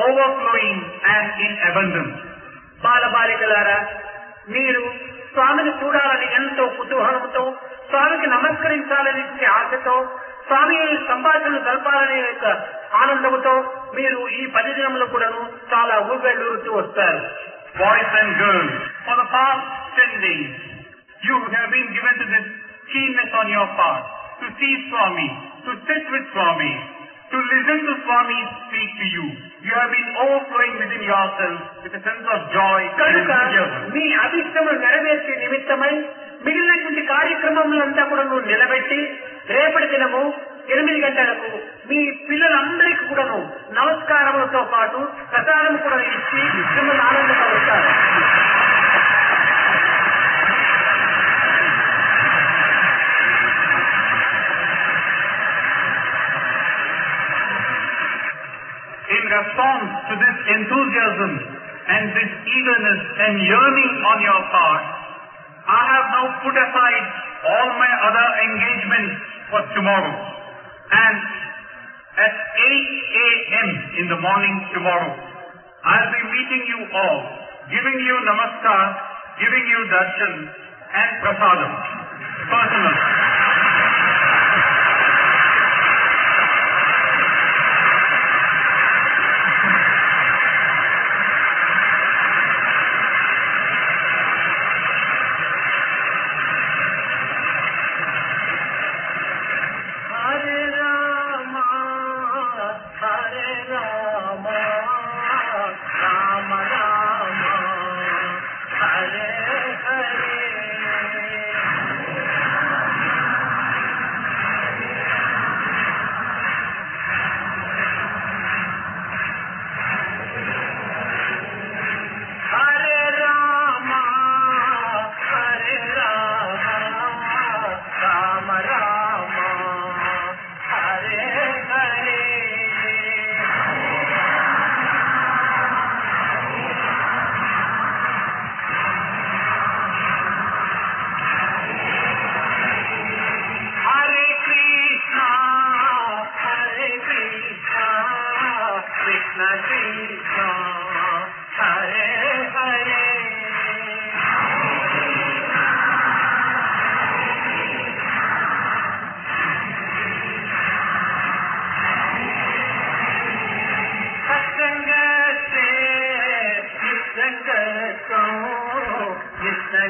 Speaker 2: overflowing and in abundance.
Speaker 1: బాలబాలికలారా, మీరు స్వామిని చూడాలని ఎంతో కుతూహలంతో, స్వామికి నమస్కరించాలనే ఆశతో, స్వామి సంభాషణలు జరపాలనే యొక్క ఆనందంతో మీరు ఈ 10 దినములు కూడాను చాలా ఊగళ్ళూరుతూ వస్తారు.
Speaker 2: Boys and girls, for the past 10 days, you have been given to this keenness on your part to see Swami, to sit with Swami, to listen to Swami speak to you. You have been overflowing within yourself with a sense of joy and enthusiasm.
Speaker 1: మీ అభిష్టములు నెరవేర్చే నిమిత్తమై మిగిలినటువంటి కార్యక్రమములంతా కూడా నిలబెట్టి రేపటి దినము 8 గంటలకు మీ పిల్లలందరికీ కూడాను నమస్కారములతో పాటు ప్రసాదం కూడా ఇచ్చి మిమ్మల్ని ఆనందపరుస్తారు.
Speaker 2: In response to this enthusiasm and this eagerness and yearning on your part, I have now put aside all my other engagements for tomorrow, and at 8 a.m. in the morning tomorrow, I'll be meeting you all, giving you namaskar, giving you darshan and prasadam, personally.
Speaker 1: Krishna